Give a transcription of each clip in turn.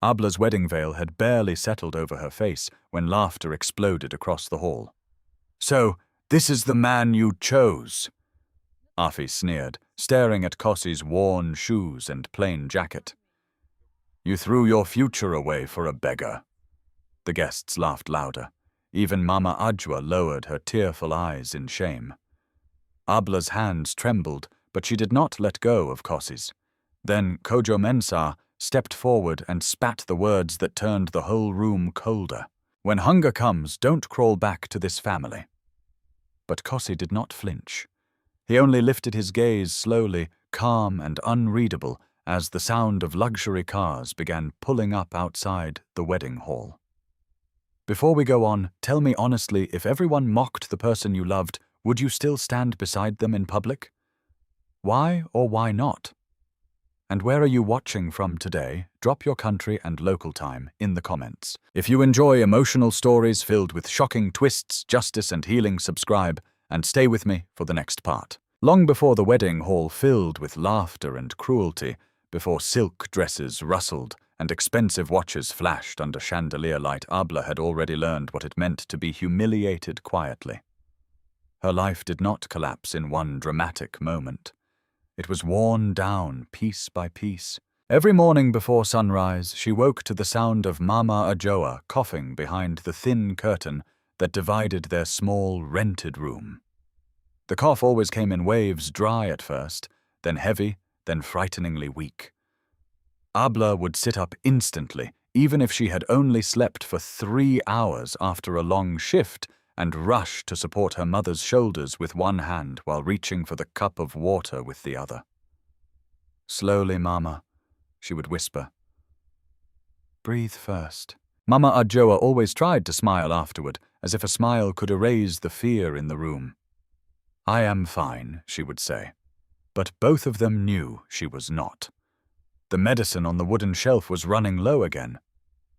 Abla's wedding veil had barely settled over her face when laughter exploded across the hall. "So, this is the man you chose?" Afi sneered, staring at Kossi's worn shoes and plain jacket. "You threw your future away for a beggar." The guests laughed louder. Even Mama Ajwa lowered her tearful eyes in shame. Abla's hands trembled, but she did not let go of Kossi's. Then Kojo Mensah stepped forward and spat the words that turned the whole room colder. "When hunger comes, don't crawl back to this family." But Kossi did not flinch. He only lifted his gaze slowly, calm and unreadable, as the sound of luxury cars began pulling up outside the wedding hall. "Before we go on, tell me honestly, if everyone mocked the person you loved, would you still stand beside them in public? Why or why not? And where are you watching from today? Drop your country and local time in the comments. If you enjoy emotional stories filled with shocking twists, justice and healing, subscribe and stay with me for the next part. Long before the wedding hall filled with laughter and cruelty, before silk dresses rustled and expensive watches flashed under chandelier light, Abla had already learned what it meant to be humiliated quietly. Her life did not collapse in one dramatic moment. It was worn down piece by piece. Every morning before sunrise, she woke to the sound of Mama Ajoa coughing behind the thin curtain that divided their small, rented room. The cough always came in waves, dry at first, then heavy, then frighteningly weak. Abla would sit up instantly, even if she had only slept for 3 hours after a long shift, and rush to support her mother's shoulders with one hand while reaching for the cup of water with the other. "Slowly, Mama," she would whisper. "Breathe first." Mama Ajoa always tried to smile afterward, as if a smile could erase the fear in the room. "I am fine," she would say. But both of them knew she was not. The medicine on the wooden shelf was running low again.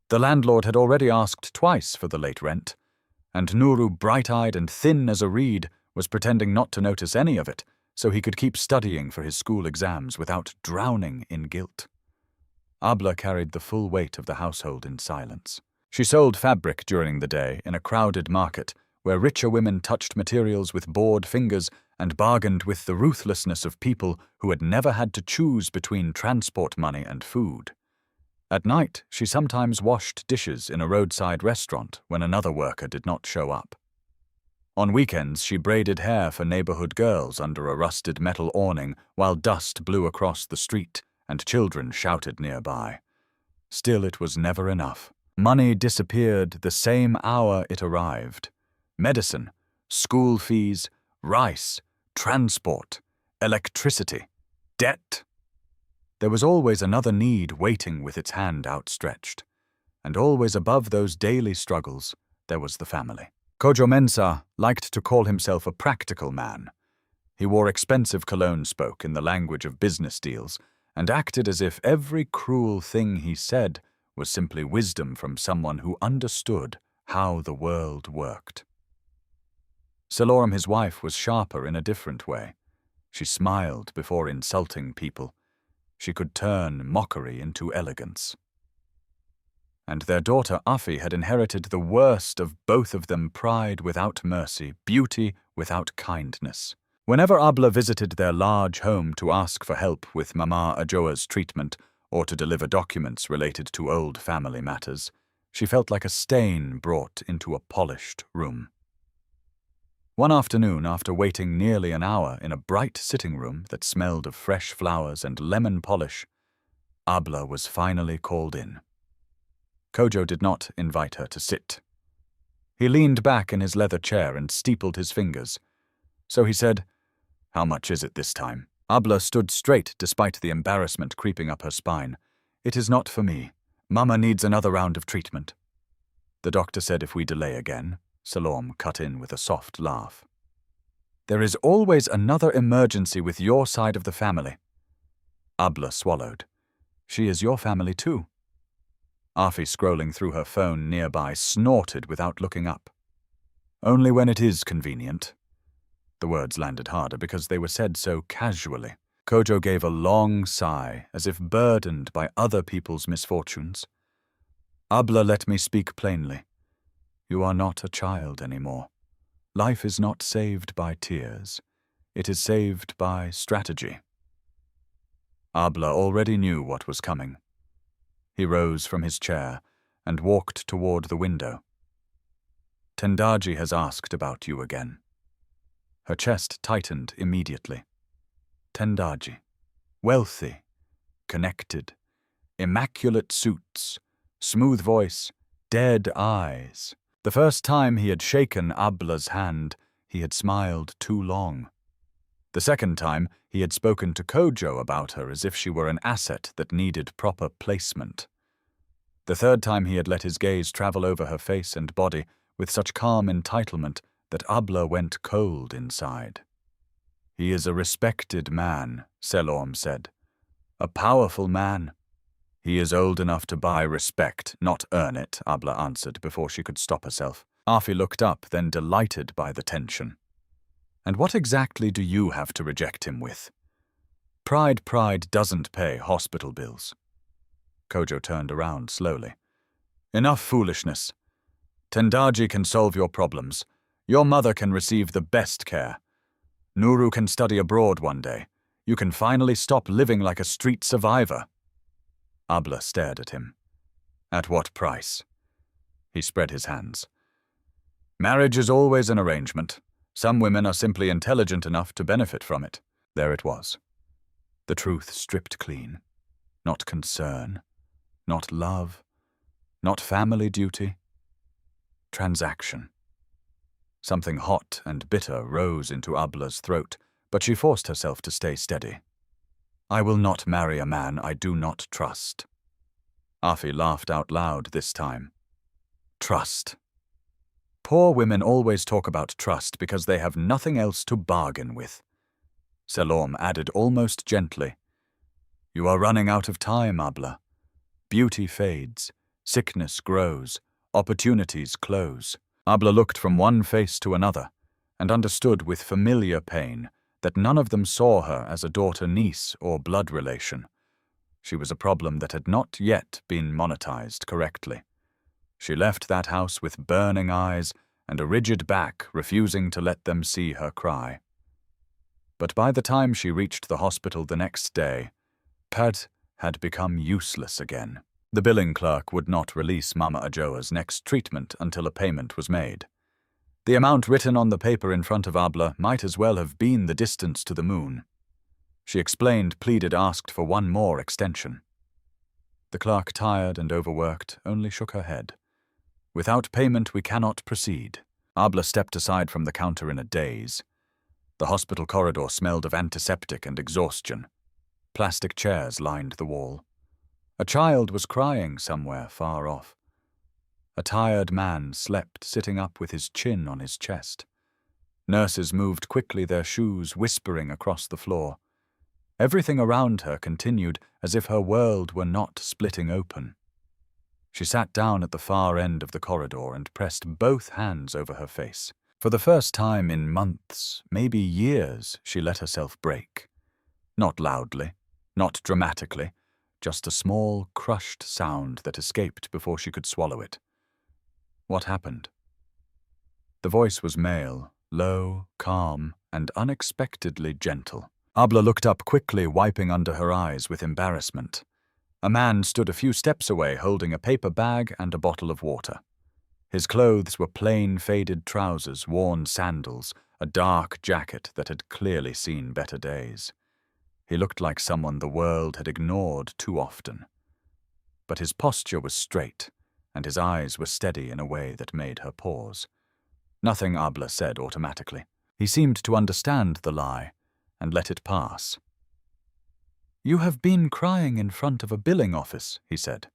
The landlord had already asked twice for the late rent, and Nuru, bright-eyed and thin as a reed, was pretending not to notice any of it, so he could keep studying for his school exams without drowning in guilt. Abla carried the full weight of the household in silence. She sold fabric during the day in a crowded market, where richer women touched materials with bored fingers and bargained with the ruthlessness of people who had never had to choose between transport money and food. At night, she sometimes washed dishes in a roadside restaurant when another worker did not show up. On weekends, she braided hair for neighborhood girls under a rusted metal awning while dust blew across the street and children shouted nearby. Still, it was never enough. Money disappeared the same hour it arrived. Medicine, school fees, rice, transport, electricity, debt. There was always another need waiting with its hand outstretched. And always above those daily struggles, there was the family. Kojo Mensah liked to call himself a practical man. He wore expensive cologne, spoke in the language of business deals, and acted as if every cruel thing he said was simply wisdom from someone who understood how the world worked. Salorum, his wife, was sharper in a different way. She smiled before insulting people. She could turn mockery into elegance. And their daughter Afi had inherited the worst of both of them: pride without mercy, beauty without kindness. Whenever Abla visited their large home to ask for help with Mama Ajoa's treatment or to deliver documents related to old family matters, she felt like a stain brought into a polished room. One afternoon, after waiting nearly an hour in a bright sitting room that smelled of fresh flowers and lemon polish, Abla was finally called in. Kojo did not invite her to sit. He leaned back in his leather chair and steepled his fingers. So he said, "How much is it this time?" Abla stood straight despite the embarrassment creeping up her spine. "It is not for me. Mama needs another round of treatment." "The doctor said if we delay again," Salom cut in with a soft laugh. "There is always another emergency with your side of the family." Abla swallowed. "She is your family too." Afi, scrolling through her phone nearby, snorted without looking up. "Only when it is convenient." The words landed harder because they were said so casually. Kojo gave a long sigh, as if burdened by other people's misfortunes. Abla, let me speak plainly. You are not a child anymore. Life is not saved by tears. It is saved by strategy. Abla already knew what was coming. He rose from his chair and walked toward the window. Tendaji has asked about you again. Her chest tightened immediately. Tendaji. Wealthy. Connected. Immaculate suits. Smooth voice. Dead eyes. The first time he had shaken Abla's hand, he had smiled too long. The second time, he had spoken to Kojo about her as if she were an asset that needed proper placement. The third time he had let his gaze travel over her face and body with such calm entitlement that Abla went cold inside. He is a respected man, Selorm said. A powerful man. He is old enough to buy respect, not earn it, Abla answered before she could stop herself. Afi looked up, then delighted by the tension. And what exactly do you have to reject him with? Pride doesn't pay hospital bills. Kojo turned around slowly. Enough foolishness. Tendaji can solve your problems. Your mother can receive the best care. Nuru can study abroad one day. You can finally stop living like a street survivor. Abla stared at him. At what price? He spread his hands. Marriage is always an arrangement. Some women are simply intelligent enough to benefit from it. There it was. The truth stripped clean. Not concern. Not love. Not family duty. Transaction. Something hot and bitter rose into Abla's throat, but she forced herself to stay steady. I will not marry a man I do not trust. Afi laughed out loud this time. Trust. Poor women always talk about trust because they have nothing else to bargain with. Selorm added almost gently. You are running out of time, Abla. Beauty fades, sickness grows, opportunities close. Abla looked from one face to another and understood with familiar pain that none of them saw her as a daughter-niece or blood relation. She was a problem that had not yet been monetized correctly. She left that house with burning eyes and a rigid back, refusing to let them see her cry. But by the time she reached the hospital the next day, Pat had become useless again. The billing clerk would not release Mama Ajoa's next treatment until a payment was made. The amount written on the paper in front of Abla might as well have been the distance to the moon. She explained, pleaded, asked for one more extension. The clerk, tired and overworked, only shook her head. Without payment we cannot proceed. Abla stepped aside from the counter in a daze. The hospital corridor smelled of antiseptic and exhaustion. Plastic chairs lined the wall. A child was crying somewhere far off. A tired man slept, sitting up with his chin on his chest. Nurses moved quickly, their shoes whispering across the floor. Everything around her continued as if her world were not splitting open. She sat down at the far end of the corridor and pressed both hands over her face. For the first time in months, maybe years, she let herself break. Not loudly, not dramatically, just a small, crushed sound that escaped before she could swallow it. What happened? The voice was male, low, calm, and unexpectedly gentle. Abla looked up quickly, wiping under her eyes with embarrassment. A man stood a few steps away holding a paper bag and a bottle of water. His clothes were plain, faded trousers, worn sandals, a dark jacket that had clearly seen better days. He looked like someone the world had ignored too often. But his posture was straight, and his eyes were steady in a way that made her pause. Nothing Abla said automatically. He seemed to understand the lie and let it pass. You have been crying in front of a billing office, he said.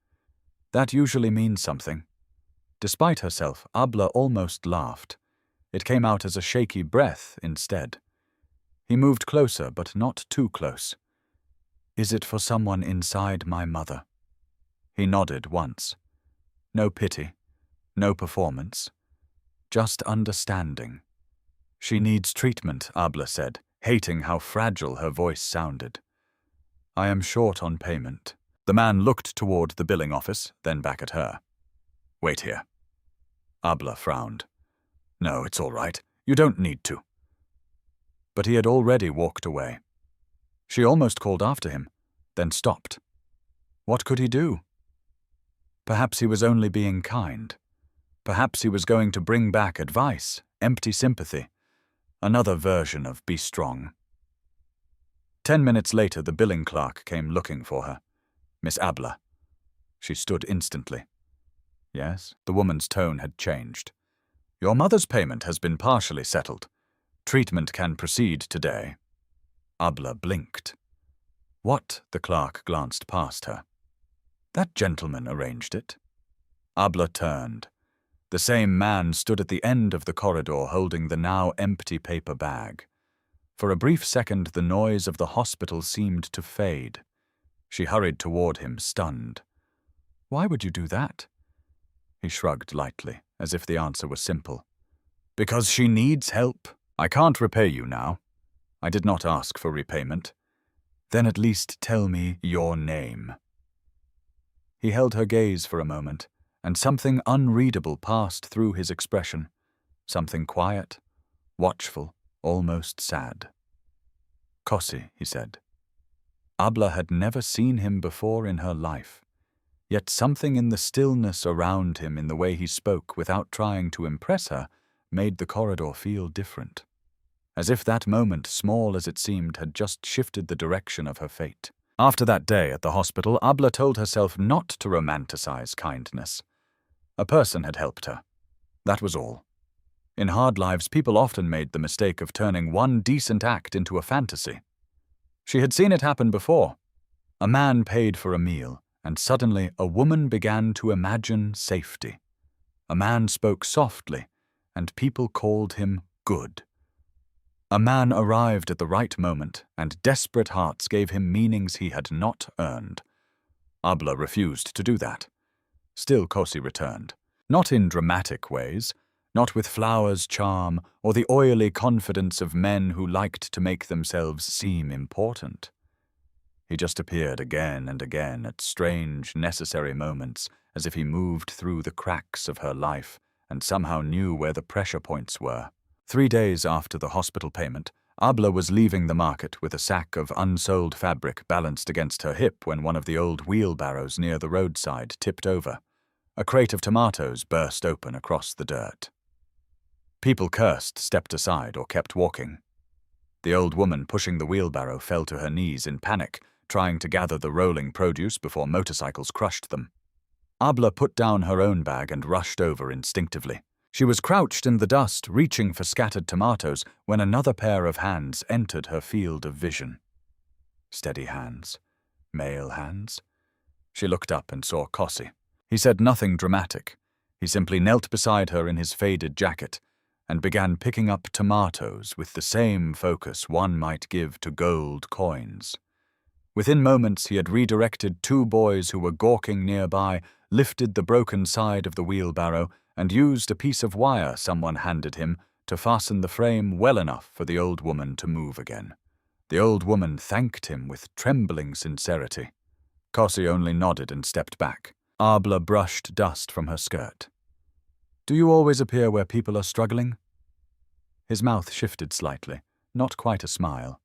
That usually means something. Despite herself, Abla almost laughed. It came out as a shaky breath instead. He moved closer, but not too close. Is it for someone inside my mother? He nodded once. No pity, no performance, just understanding. She needs treatment, Abla said, hating how fragile her voice sounded. I am short on payment. The man looked toward the billing office, then back at her. Wait here. Abla frowned. No, it's all right. You don't need to. But he had already walked away. She almost called after him, then stopped. What could he do? Perhaps he was only being kind. Perhaps he was going to bring back advice, empty sympathy. Another version of be strong. 10 minutes later, the billing clerk came looking for her. Miss Abla. She stood instantly. Yes, the woman's tone had changed. Your mother's payment has been partially settled. Treatment can proceed today. Abla blinked. What? The clerk glanced past her. That gentleman arranged it. Abla turned. The same man stood at the end of the corridor holding the now empty paper bag. For a brief second, the noise of the hospital seemed to fade. She hurried toward him, stunned. Why would you do that? He shrugged lightly, as if the answer was simple. Because she needs help. I can't repay you now. I did not ask for repayment. Then at least tell me your name. He held her gaze for a moment, and something unreadable passed through his expression. Something quiet, watchful, almost sad. Kossi, he said. Abla had never seen him before in her life, yet something in the stillness around him, in the way he spoke without trying to impress her, made the corridor feel different. As if that moment, small as it seemed, had just shifted the direction of her fate. After that day at the hospital, Abla told herself not to romanticize kindness. A person had helped her. That was all. In hard lives, people often made the mistake of turning one decent act into a fantasy. She had seen it happen before. A man paid for a meal, and suddenly a woman began to imagine safety. A man spoke softly, and people called him good. A man arrived at the right moment, and desperate hearts gave him meanings he had not earned. Abla refused to do that. Still Kossi returned. Not in dramatic ways, not with flowers' charm or the oily confidence of men who liked to make themselves seem important. He just appeared again and again at strange, necessary moments, as if he moved through the cracks of her life and somehow knew where the pressure points were. 3 days after the hospital payment, Abla was leaving the market with a sack of unsold fabric balanced against her hip when one of the old wheelbarrows near the roadside tipped over. A crate of tomatoes burst open across the dirt. People cursed, stepped aside, or kept walking. The old woman pushing the wheelbarrow fell to her knees in panic, trying to gather the rolling produce before motorcycles crushed them. Abla put down her own bag and rushed over instinctively. She was crouched in the dust, reaching for scattered tomatoes, when another pair of hands entered her field of vision. Steady hands. Male hands. She looked up and saw Kossi. He said nothing dramatic. He simply knelt beside her in his faded jacket and began picking up tomatoes with the same focus one might give to gold coins. Within moments, he had redirected 2 boys who were gawking nearby, lifted the broken side of the wheelbarrow, and used a piece of wire someone handed him to fasten the frame well enough for the old woman to move again. The old woman thanked him with trembling sincerity. Kossi only nodded and stepped back. Abla brushed dust from her skirt. Do you always appear where people are struggling? His mouth shifted slightly, not quite a smile.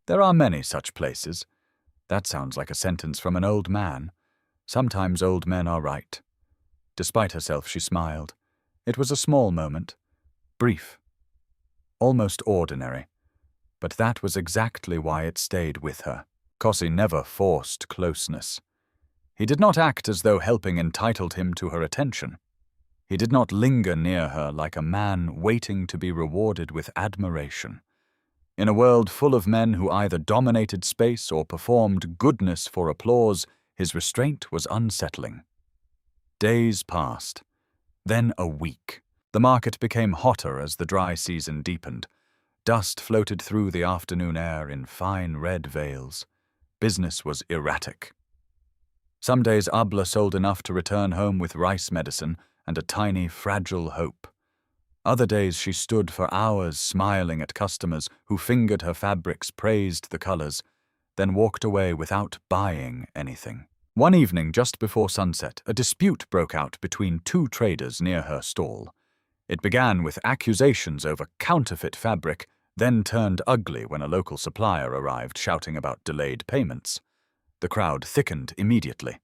There are many such places. That sounds like a sentence from an old man. Sometimes old men are right. Despite herself, she smiled. It was a small moment, brief, almost ordinary, but that was exactly why it stayed with her. Kossi never forced closeness. He did not act as though helping entitled him to her attention. He did not linger near her like a man waiting to be rewarded with admiration. In a world full of men who either dominated space or performed goodness for applause, his restraint was unsettling. Days passed. Then a week. The market became hotter as the dry season deepened. Dust floated through the afternoon air in fine red veils. Business was erratic. Some days Abla sold enough to return home with rice medicine and a tiny, fragile hope. Other days she stood for hours smiling at customers who fingered her fabrics, praised the colors, then walked away without buying anything. One evening just before sunset, a dispute broke out between two traders near her stall. It began with accusations over counterfeit fabric, then turned ugly when a local supplier arrived shouting about delayed payments. The crowd thickened immediately.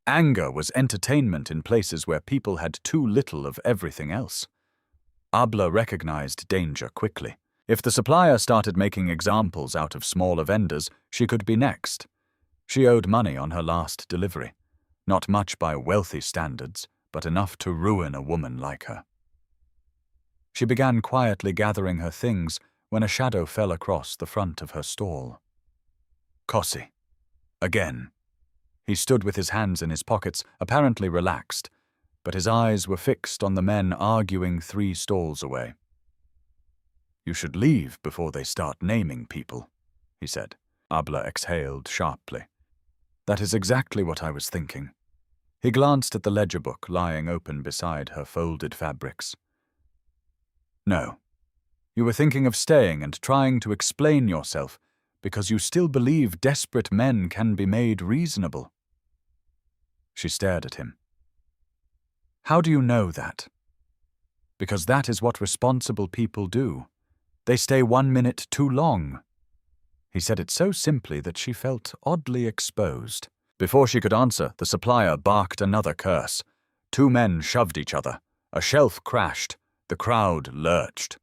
Anger was entertainment in places where people had too little of everything else. Abla recognized danger quickly. If the supplier started making examples out of smaller vendors, she could be next. She owed money on her last delivery. Not much by wealthy standards, but enough to ruin a woman like her. She began quietly gathering her things when a shadow fell across the front of her stall. Kossi. Again. He stood with his hands in his pockets, apparently relaxed, but his eyes were fixed on the men arguing 3 stalls away. "You should leave before they start naming people," he said. Abla exhaled sharply. "That is exactly what I was thinking." He glanced at the ledger book lying open beside her folded fabrics. "No. You were thinking of staying and trying to explain yourself because you still believe desperate men can be made reasonable." She stared at him. "How do you know that?" "Because that is what responsible people do. They stay 1 minute too long." He said it so simply that she felt oddly exposed. Before she could answer, the supplier barked another curse. 2 men shoved each other. A shelf crashed. The crowd lurched.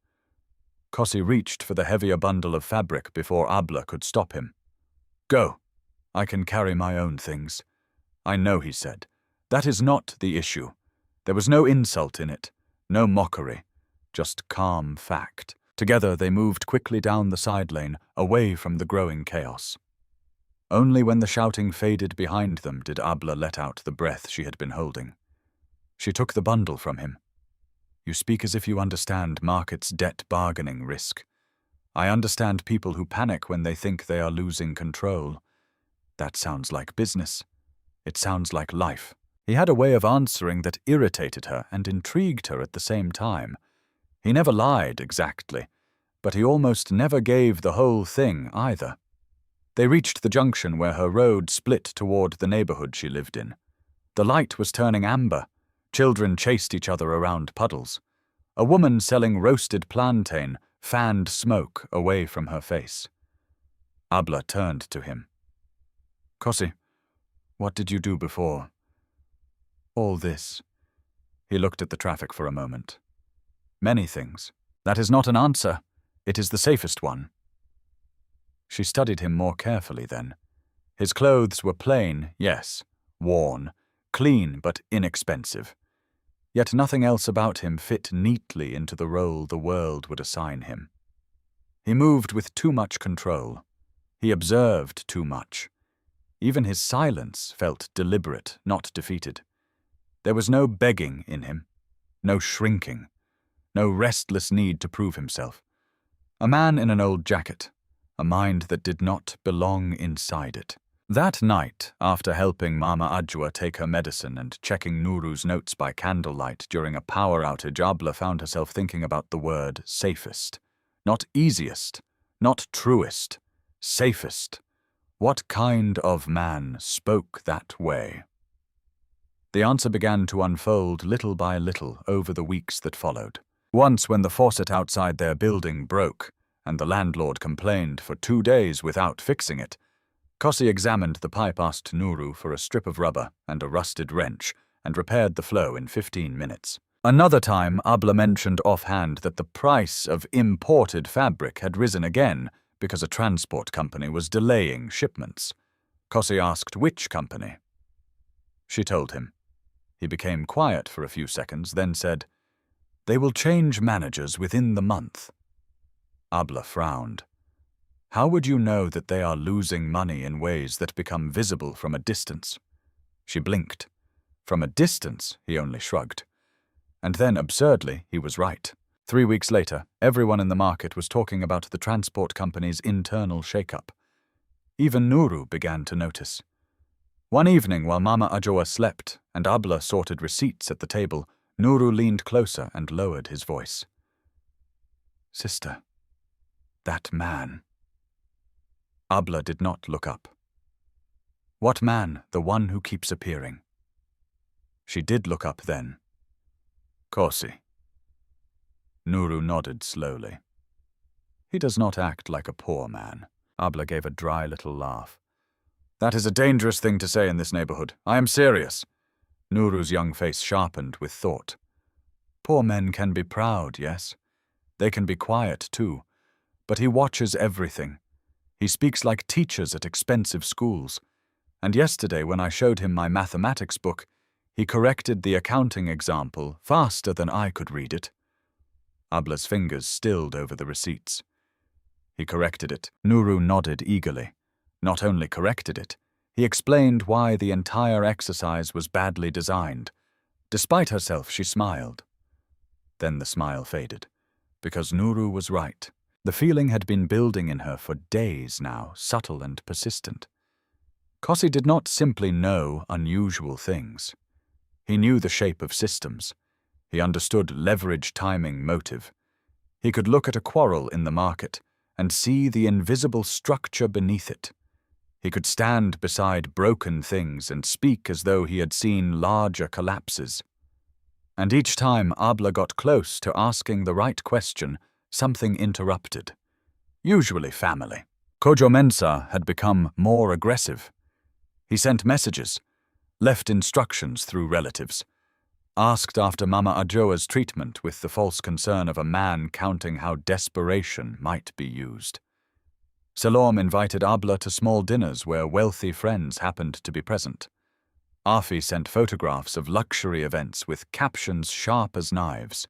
Kossi reached for the heavier bundle of fabric before Abla could stop him. "Go. I can carry my own things." "I know," he said. "That is not the issue." There was no insult in it, no mockery, just calm fact. Together they moved quickly down the side lane, away from the growing chaos. Only when the shouting faded behind them did Abla let out the breath she had been holding. She took the bundle from him. "You speak as if you understand market's debt bargaining risk. I understand people who panic when they think they are losing control. That sounds like business. It sounds like life." He had a way of answering that irritated her and intrigued her at the same time. He never lied exactly, but he almost never gave the whole thing either. They reached the junction where her road split toward the neighborhood she lived in. The light was turning amber. Children chased each other around puddles. A woman selling roasted plantain fanned smoke away from her face. Abla turned to him. "Kossi, what did you do before all this?" He looked at the traffic for a moment. "Many things. That is not an answer. It is the safest one." She studied him more carefully then. His clothes were plain, yes, worn, clean but inexpensive. Yet nothing else about him fit neatly into the role the world would assign him. He moved with too much control. He observed too much. Even his silence felt deliberate, not defeated. There was no begging in him, no shrinking, no restless need to prove himself. A man in an old jacket, a mind that did not belong inside it. That night, after helping Mama Ajwa take her medicine and checking Nuru's notes by candlelight during a power outage, Abla found herself thinking about the word safest. Not easiest, not truest, safest. What kind of man spoke that way? The answer began to unfold little by little over the weeks that followed. Once when the faucet outside their building broke, and the landlord complained for 2 days without fixing it, Kossi examined the pipe, asked Nuru for a strip of rubber and a rusted wrench, and repaired the flow in 15 minutes. Another time, Abla mentioned offhand that the price of imported fabric had risen again because a transport company was delaying shipments. Kossi asked which company. She told him. He became quiet for a few seconds, then said, "They will change managers within the month." Abla frowned. "How would you know that they are losing money in ways that become visible from a distance?" She blinked. From a distance, he only shrugged. And then, absurdly, he was right. 3 weeks later, everyone in the market was talking about the transport company's internal shake-up. Even Nuru began to notice. One evening, while Mama Ajwa slept and Abla sorted receipts at the table, Nuru leaned closer and lowered his voice. "Sister, that man." Abla did not look up. What man? The one who keeps appearing. She did look up then. Kossi. Nuru nodded slowly. He does not act like a poor man. Abla gave a dry little laugh. That is a dangerous thing to say in this neighborhood. I am serious. Nuru's young face sharpened with thought. Poor men can be proud, yes. They can be quiet, too. But he watches everything. He speaks like teachers at expensive schools. And yesterday, when I showed him my mathematics book, he corrected the accounting example faster than I could read it. Abla's fingers stilled over the receipts. He corrected it. Nuru nodded eagerly. Not only corrected it, he explained why the entire exercise was badly designed. Despite herself, she smiled. Then the smile faded, because Nuru was right. The feeling had been building in her for days now, subtle and persistent. Kossi did not simply know unusual things. He knew the shape of systems. He understood leverage, timing, motive. He could look at a quarrel in the market and see the invisible structure beneath it. He could stand beside broken things and speak as though he had seen larger collapses. And each time Abla got close to asking the right question, something interrupted. Usually family. Kojo Mensah had become more aggressive. He sent messages, left instructions through relatives, asked after Mama Ajoa's treatment with the false concern of a man counting how desperation might be used. Salom invited Abla to small dinners where wealthy friends happened to be present. Afi sent photographs of luxury events with captions sharp as knives.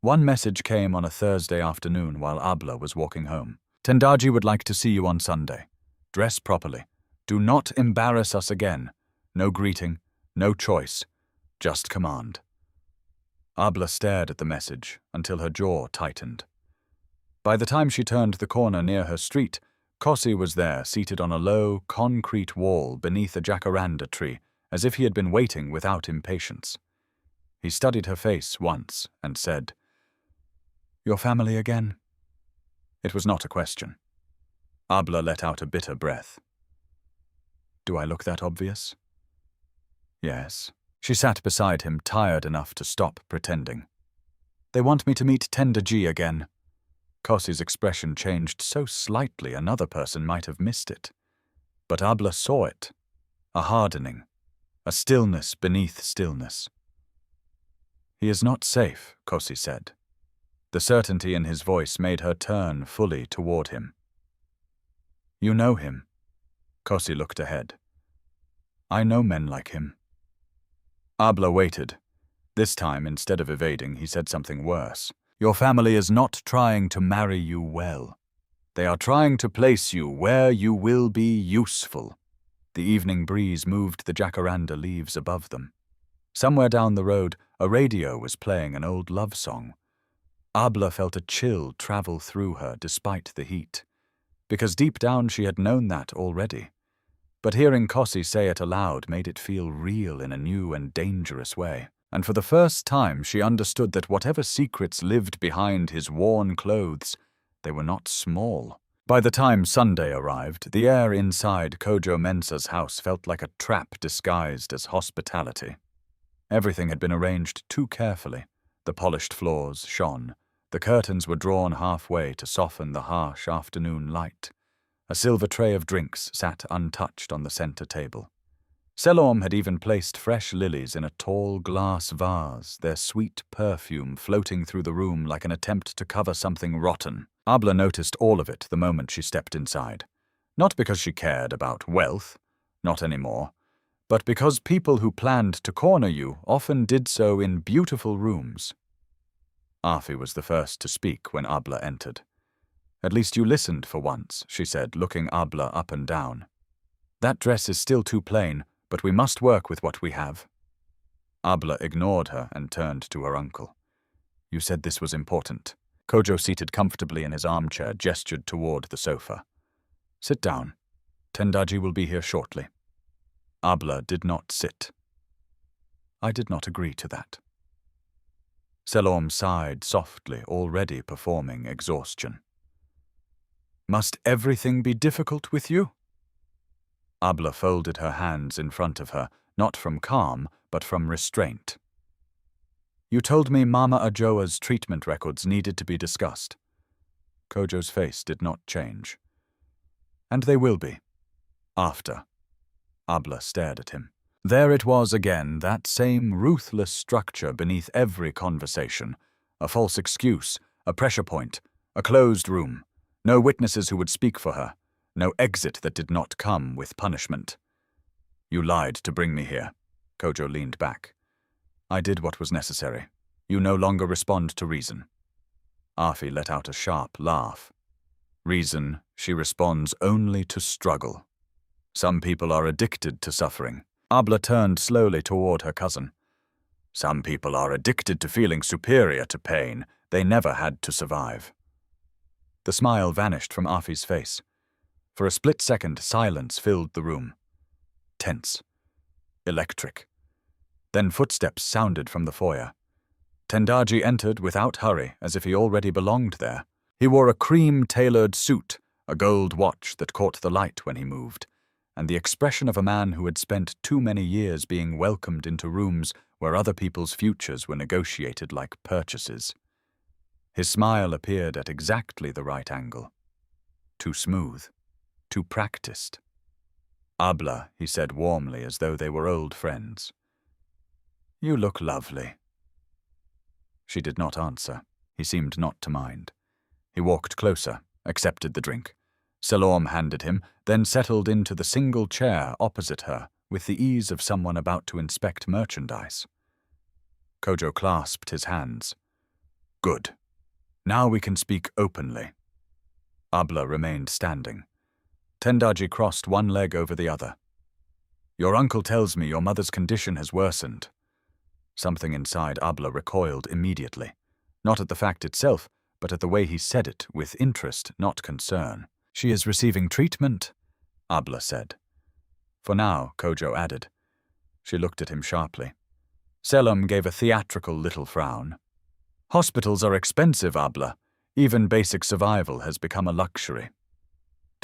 One message came on a Thursday afternoon while Abla was walking home. Tendaji would like to see you on Sunday. Dress properly. Do not embarrass us again. No greeting, no choice, just command. Abla stared at the message until her jaw tightened. By the time she turned the corner near her street, Kossi was there, seated on a low, concrete wall beneath a jacaranda tree, as if he had been waiting without impatience. He studied her face once and said, "Your family again?" It was not a question. Abla let out a bitter breath. Do I look that obvious? Yes. She sat beside him, tired enough to stop pretending. They want me to meet Tendaji again. Kossi's expression changed so slightly another person might have missed it. But Abla saw it. A hardening. A stillness beneath stillness. He is not safe, Kossi said. The certainty in his voice made her turn fully toward him. You know him. Kossi looked ahead. I know men like him. Abla waited. This time, instead of evading, he said something worse. Your family is not trying to marry you well. They are trying to place you where you will be useful. The evening breeze moved the jacaranda leaves above them. Somewhere down the road, a radio was playing an old love song. Abla felt a chill travel through her despite the heat, because deep down she had known that already. But hearing Kossi say it aloud made it feel real in a new and dangerous way. And for the first time she understood that whatever secrets lived behind his worn clothes, they were not small. By the time Sunday arrived, the air inside Kojo Mensah's house felt like a trap disguised as hospitality. Everything had been arranged too carefully. The polished floors shone. The curtains were drawn halfway to soften the harsh afternoon light. A silver tray of drinks sat untouched on the center table. Salom had even placed fresh lilies in a tall glass vase, their sweet perfume floating through the room like an attempt to cover something rotten. Abla noticed all of it the moment she stepped inside. Not because she cared about wealth, not anymore, but because people who planned to corner you often did so in beautiful rooms. Afi was the first to speak when Abla entered. At least you listened for once, she said, looking Abla up and down. That dress is still too plain, but we must work with what we have. Abla ignored her and turned to her uncle. You said this was important. Kojo, seated comfortably in his armchair, gestured toward the sofa. Sit down. Tendaji will be here shortly. Abla did not sit. I did not agree to that. Salom sighed softly, already performing exhaustion. Must everything be difficult with you? Abla folded her hands in front of her, not from calm, but from restraint. You told me Mama Ajoa's treatment records needed to be discussed. Kojo's face did not change. And they will be. After. Abla stared at him. There it was again, that same ruthless structure beneath every conversation. A false excuse, a pressure point, a closed room. No witnesses who would speak for her. No exit that did not come with punishment. You lied to bring me here. Kojo leaned back. I did what was necessary. You no longer respond to reason. Afi let out a sharp laugh. Reason, she responds only to struggle. Some people are addicted to suffering. Abla turned slowly toward her cousin. Some people are addicted to feeling superior to pain they never had to survive. The smile vanished from Afi's face. For a split second, silence filled the room. Tense. Electric. Then footsteps sounded from the foyer. Tendaji entered without hurry, as if he already belonged there. He wore a cream-tailored suit, a gold watch that caught the light when he moved, and the expression of a man who had spent too many years being welcomed into rooms where other people's futures were negotiated like purchases. His smile appeared at exactly the right angle. Too smooth. Too practiced. Abla, he said warmly, as though they were old friends. You look lovely. She did not answer. He seemed not to mind. He walked closer, accepted the drink. Salom handed him, then settled into the single chair opposite her with the ease of someone about to inspect merchandise. Kojo clasped his hands. Good. Now we can speak openly. Abla remained standing. Tendaji crossed one leg over the other. Your uncle tells me your mother's condition has worsened. Something inside Abla recoiled immediately, not at the fact itself, but at the way he said it, with interest, not concern. She is receiving treatment, Abla said. For now, Kojo added. She looked at him sharply. Selim gave a theatrical little frown. Hospitals are expensive, Abla. Even basic survival has become a luxury.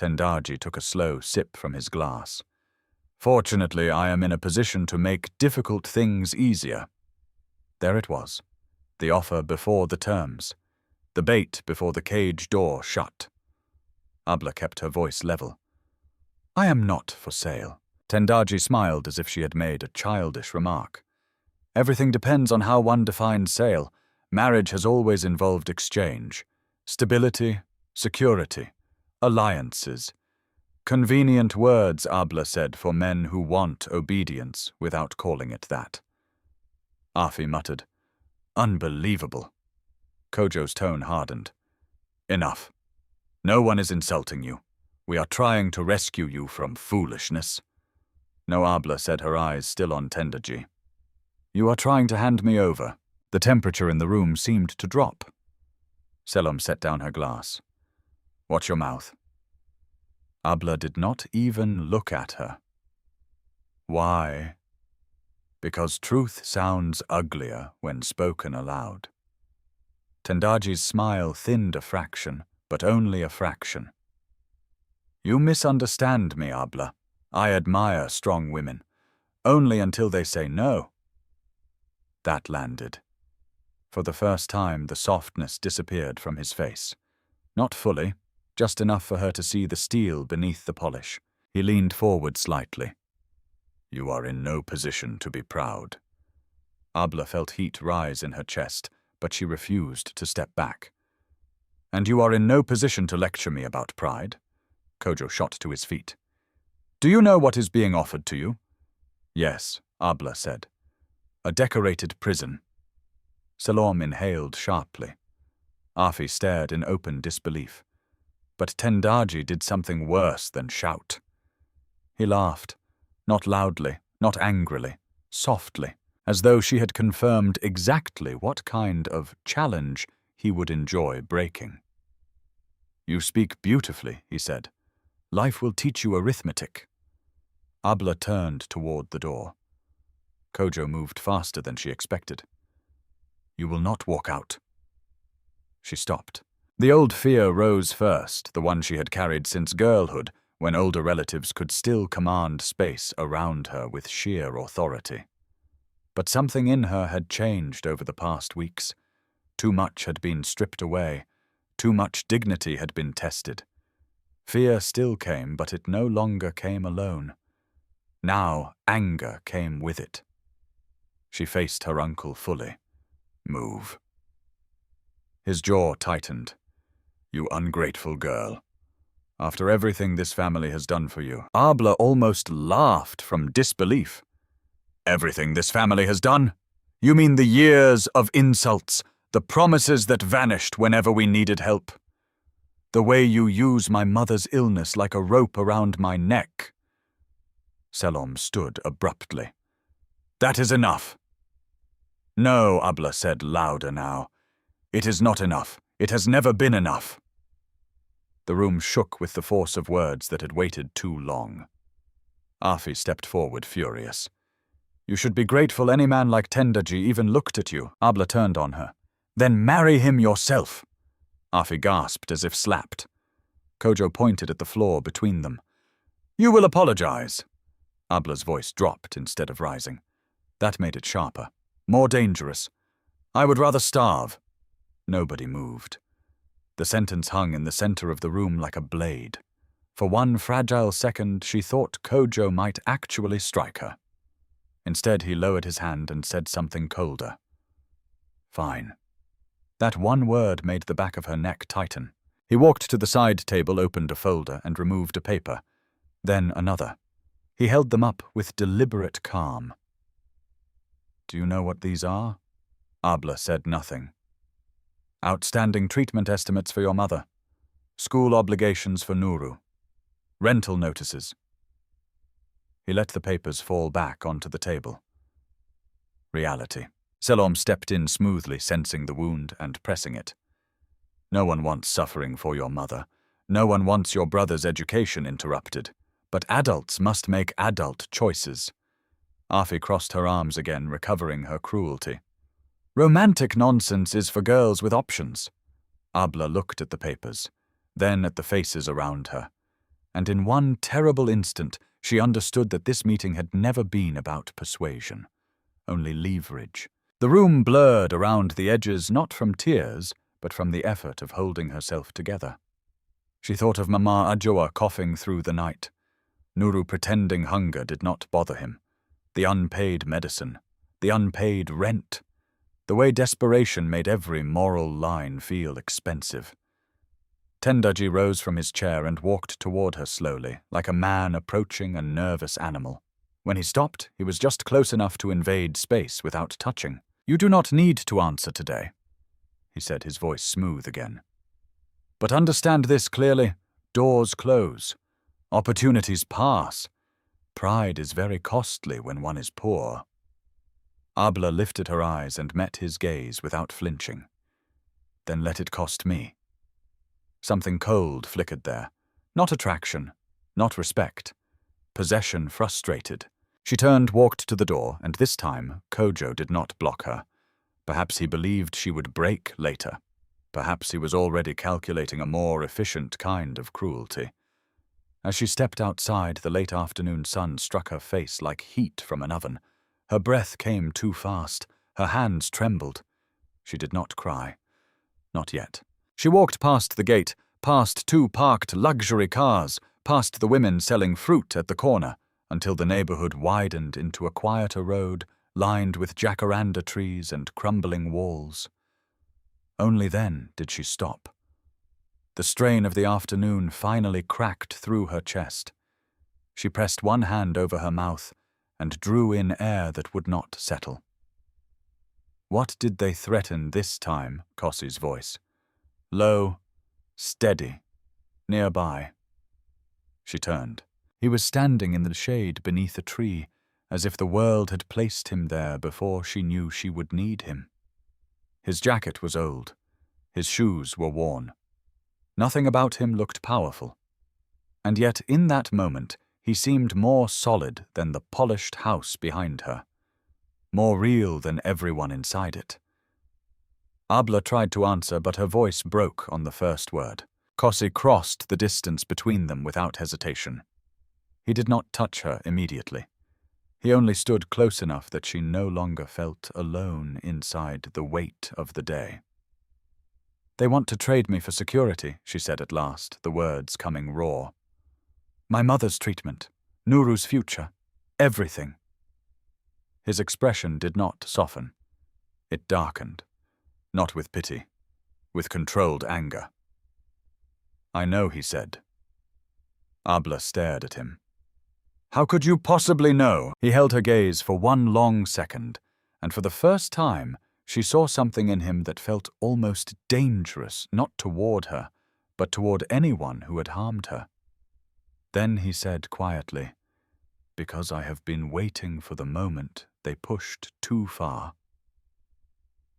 Tendaji took a slow sip from his glass. Fortunately, I am in a position to make difficult things easier. There it was. The offer before the terms. The bait before the cage door shut. Abla kept her voice level. I am not for sale. Tendaji smiled as if she had made a childish remark. Everything depends on how one defines sale. Marriage has always involved exchange. Stability, security, alliances. Convenient words, Abla said, for men who want obedience without calling it that. Afi muttered, Unbelievable. Kojo's tone hardened. Enough. No one is insulting you. We are trying to rescue you from foolishness. No, Abla said, her eyes still on Tendaji. You are trying to hand me over. The temperature in the room seemed to drop. Selim set down her glass. Watch your mouth. Abla did not even look at her. Why? Because truth sounds uglier when spoken aloud. Tendaji's smile thinned a fraction, but only a fraction. You misunderstand me, Abla. I admire strong women. Only until they say no. That landed. For the first time, the softness disappeared from his face. Not fully, just enough for her to see the steel beneath the polish. He leaned forward slightly. You are in no position to be proud. Abla felt heat rise in her chest, but she refused to step back. And you are in no position to lecture me about pride. Kojo shot to his feet. Do you know what is being offered to you? Yes, Abla said. A decorated prison. Salom inhaled sharply. Afi stared in open disbelief. But Tendaji did something worse than shout. He laughed, not loudly, not angrily, softly, as though she had confirmed exactly what kind of challenge he would enjoy breaking. You speak beautifully, he said. Life will teach you arithmetic. Abla turned toward the door. Kojo moved faster than she expected. You will not walk out. She stopped. The old fear rose first, the one she had carried since girlhood, when older relatives could still command space around her with sheer authority. But something in her had changed over the past weeks. Too much had been stripped away. Too much dignity had been tested. Fear still came, but it no longer came alone. Now anger came with it. She faced her uncle fully. "Move." His jaw tightened. "You ungrateful girl. After everything this family has done for you." Abla almost laughed from disbelief. "Everything this family has done? You mean the years of insults, the promises that vanished whenever we needed help? The way you use my mother's illness like a rope around my neck?" Selom stood abruptly. "That is enough." "No," Abla said louder now. "It is not enough. It has never been enough." The room shook with the force of words that had waited too long. Afi stepped forward, furious. "You should be grateful any man like Tendaji even looked at you." Abla turned on her. "Then marry him yourself." Afi gasped as if slapped. Kojo pointed at the floor between them. "You will apologize." Abla's voice dropped instead of rising. That made it sharper, more dangerous. "I would rather starve." Nobody moved. The sentence hung in the center of the room like a blade. For one fragile second, she thought Kojo might actually strike her. Instead, he lowered his hand and said something colder. "Fine." That one word made the back of her neck tighten. He walked to the side table, opened a folder, and removed a paper. Then another. He held them up with deliberate calm. "Do you know what these are?" Abla said nothing. "Outstanding treatment estimates for your mother. School obligations for Nuru. Rental notices." He let the papers fall back onto the table. Reality. Selom stepped in smoothly, sensing the wound and pressing it. "No one wants suffering for your mother. No one wants your brother's education interrupted. But adults must make adult choices." Afi crossed her arms again, recovering her cruelty. "Romantic nonsense is for girls with options." Abla looked at the papers, then at the faces around her. And in one terrible instant, she understood that this meeting had never been about persuasion, only leverage. The room blurred around the edges, not from tears, but from the effort of holding herself together. She thought of Mama Adjoa coughing through the night. Nuru pretending hunger did not bother him. The unpaid medicine, the unpaid rent, the way desperation made every moral line feel expensive. Tendaji rose from his chair and walked toward her slowly, like a man approaching a nervous animal. When he stopped, he was just close enough to invade space without touching. "You do not need to answer today," he said, his voice smooth again. "But understand this clearly. Doors close. Opportunities pass. Pride is very costly when one is poor." Abla lifted her eyes and met his gaze without flinching. "Then let it cost me." Something cold flickered there. Not attraction, not respect. Possession frustrated. She turned, walked to the door, and this time Kojo did not block her. Perhaps he believed she would break later. Perhaps he was already calculating a more efficient kind of cruelty. As she stepped outside, the late afternoon sun struck her face like heat from an oven. Her breath came too fast. Her hands trembled. She did not cry. Not yet. She walked past the gate, past 2 parked luxury cars, past the women selling fruit at the corner, until the neighborhood widened into a quieter road lined with jacaranda trees and crumbling walls. Only then did she stop. The strain of the afternoon finally cracked through her chest. She pressed one hand over her mouth and drew in air that would not settle. What did they threaten this time? Kossi's voice. Low, steady, nearby. She turned. He was standing in the shade beneath a tree, as if the world had placed him there before she knew she would need him. His jacket was old. His shoes were worn. Nothing about him looked powerful. And yet, in that moment, he seemed more solid than the polished house behind her, more real than everyone inside it. Abla tried to answer, but her voice broke on the first word. Kossi crossed the distance between them without hesitation. He did not touch her immediately. He only stood close enough that she no longer felt alone inside the weight of the day. "They want to trade me for security," she said at last, the words coming raw. "My mother's treatment, Nuru's future, everything." His expression did not soften. It darkened, not with pity, with controlled anger. "I know," he said. Abla stared at him. "How could you possibly know?" He held her gaze for one long second, and for the first time she saw something in him that felt almost dangerous, not toward her, but toward anyone who had harmed her. Then he said quietly, "Because I have been waiting for the moment they pushed too far."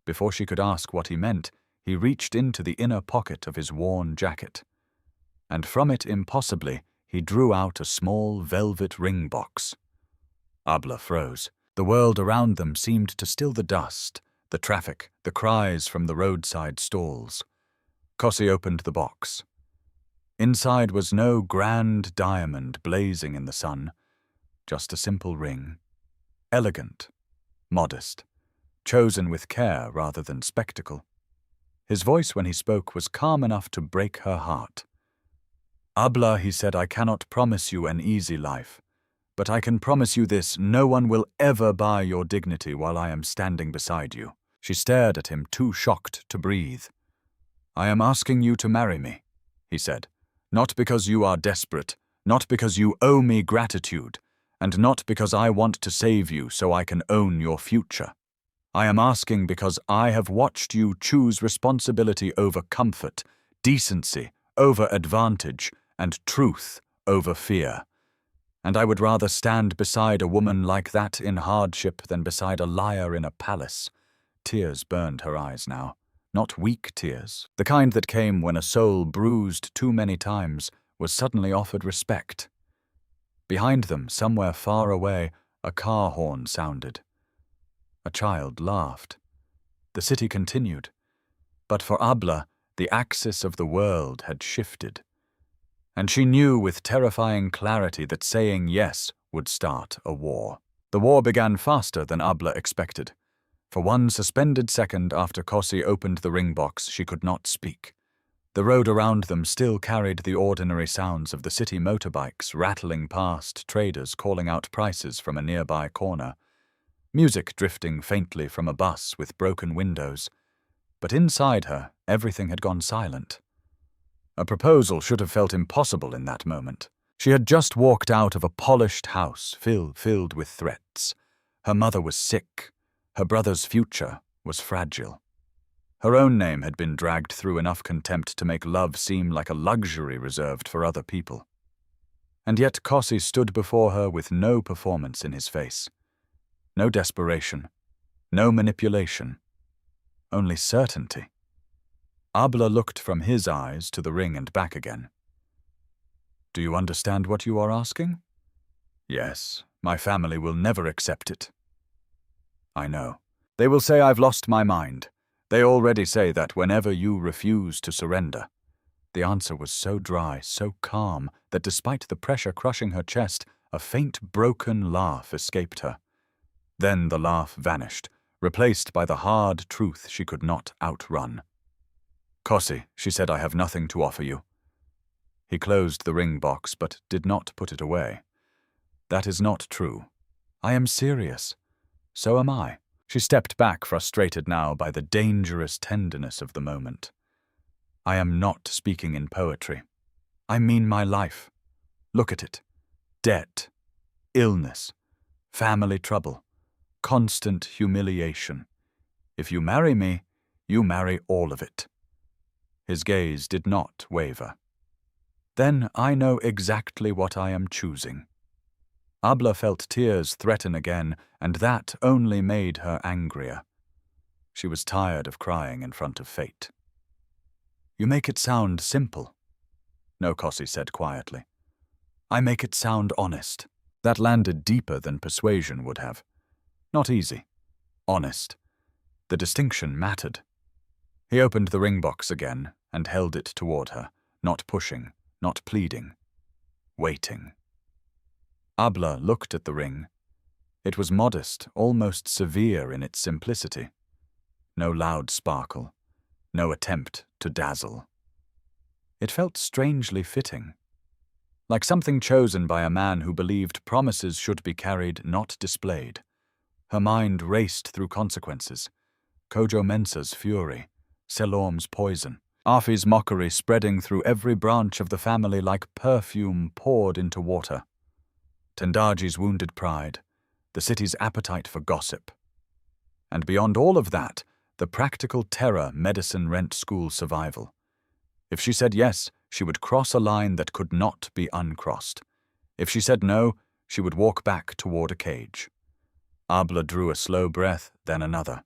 Before she could ask what he meant, he reached into the inner pocket of his worn jacket, and from it impossibly he drew out a small velvet ring box. Abla froze. The world around them seemed to still the dust, the traffic, the cries from the roadside stalls. Kossi opened the box. Inside was no grand diamond blazing in the sun, just a simple ring. Elegant, modest, chosen with care rather than spectacle. His voice when he spoke was calm enough to break her heart. "Abla," he said, "I cannot promise you an easy life, but I can promise you this: no one will ever buy your dignity while I am standing beside you." She stared at him, too shocked to breathe. "I am asking you to marry me," he said, "not because you are desperate, not because you owe me gratitude, and not because I want to save you so I can own your future. I am asking because I have watched you choose responsibility over comfort, decency over advantage, and truth over fear. And I would rather stand beside a woman like that in hardship than beside a liar in a palace." Tears burned her eyes now. Not weak tears, the kind that came when a soul bruised too many times was suddenly offered respect. Behind them, somewhere far away, a car horn sounded. A child laughed. The city continued. But for Abla, the axis of the world had shifted. And she knew with terrifying clarity that saying yes would start a war. The war began faster than Abla expected. For one suspended second after Kossi opened the ring box, she could not speak. The road around them still carried the ordinary sounds of the city motorbikes rattling past, traders calling out prices from a nearby corner, music drifting faintly from a bus with broken windows. But inside her, everything had gone silent. A proposal should have felt impossible in that moment. She had just walked out of a polished house filled with threats. Her mother was sick. Her brother's future was fragile. Her own name had been dragged through enough contempt to make love seem like a luxury reserved for other people. And yet Kossi stood before her with no performance in his face. No desperation, no manipulation, only certainty. Abla looked from his eyes to the ring and back again. "Do you understand what you are asking?" "Yes, my family will never accept it." "I know. They will say I've lost my mind. They already say that whenever you refuse to surrender." The answer was so dry, so calm, that despite the pressure crushing her chest, a faint broken laugh escaped her. Then the laugh vanished, replaced by the hard truth she could not outrun. "Kossi," she said, "I have nothing to offer you." He closed the ring box, but did not put it away. "That is not true. I am serious. So am I." She stepped back, frustrated now by the dangerous tenderness of the moment. "I am not speaking in poetry. I mean my life. Look at it. Debt, illness, family trouble, constant humiliation. If you marry me, you marry all of it." His gaze did not waver. "Then I know exactly what I am choosing." Abla felt tears threaten again, and that only made her angrier. She was tired of crying in front of fate. "You make it sound simple." "No," Kossi said quietly. "I make it sound honest." That landed deeper than persuasion would have. Not easy. Honest. The distinction mattered. He opened the ring box again and held it toward her, Not pushing, not pleading. Waiting. Abla looked at the ring. It was modest, almost severe in its simplicity. No loud sparkle, no attempt to dazzle. It felt strangely fitting, like something chosen by a man who believed promises should be carried, not displayed. Her mind raced through consequences. Kojo Mensah's fury, Selorm's poison, Afi's mockery spreading through every branch of the family like perfume poured into water. Tendaji's wounded pride, the city's appetite for gossip. And beyond all of that, the practical terror medicine rent school survival. If she said yes, she would cross a line that could not be uncrossed. If she said no, she would walk back toward a cage. Abla drew a slow breath, then another.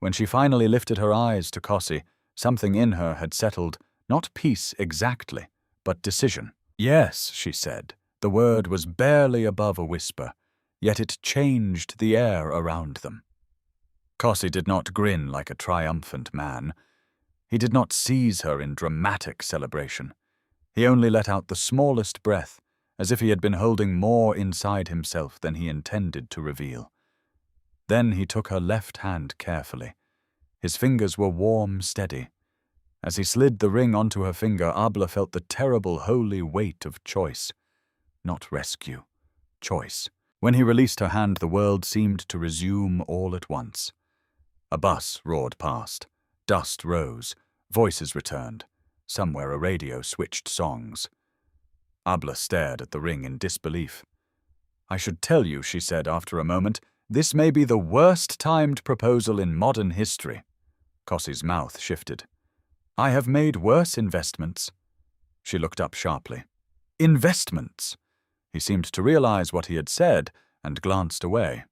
When she finally lifted her eyes to Kossi, something in her had settled, not peace exactly, but decision. Yes, she said. The word was barely above a whisper, yet it changed the air around them. Kossi did not grin like a triumphant man. He did not seize her in dramatic celebration. He only let out the smallest breath, as if he had been holding more inside himself than he intended to reveal. Then he took her left hand carefully. His fingers were warm, steady. As he slid the ring onto her finger, Abla felt the terrible, holy weight of choice. Not rescue. Choice. When he released her hand, the world seemed to resume all at once. A bus roared past. Dust rose. Voices returned. Somewhere a radio switched songs. Abla stared at the ring in disbelief. "I should tell you," she said after a moment, "this may be the worst-timed proposal in modern history." Kossi's mouth shifted. "I have made worse investments." She looked up sharply. "Investments?" He seemed to realize what he had said and glanced away.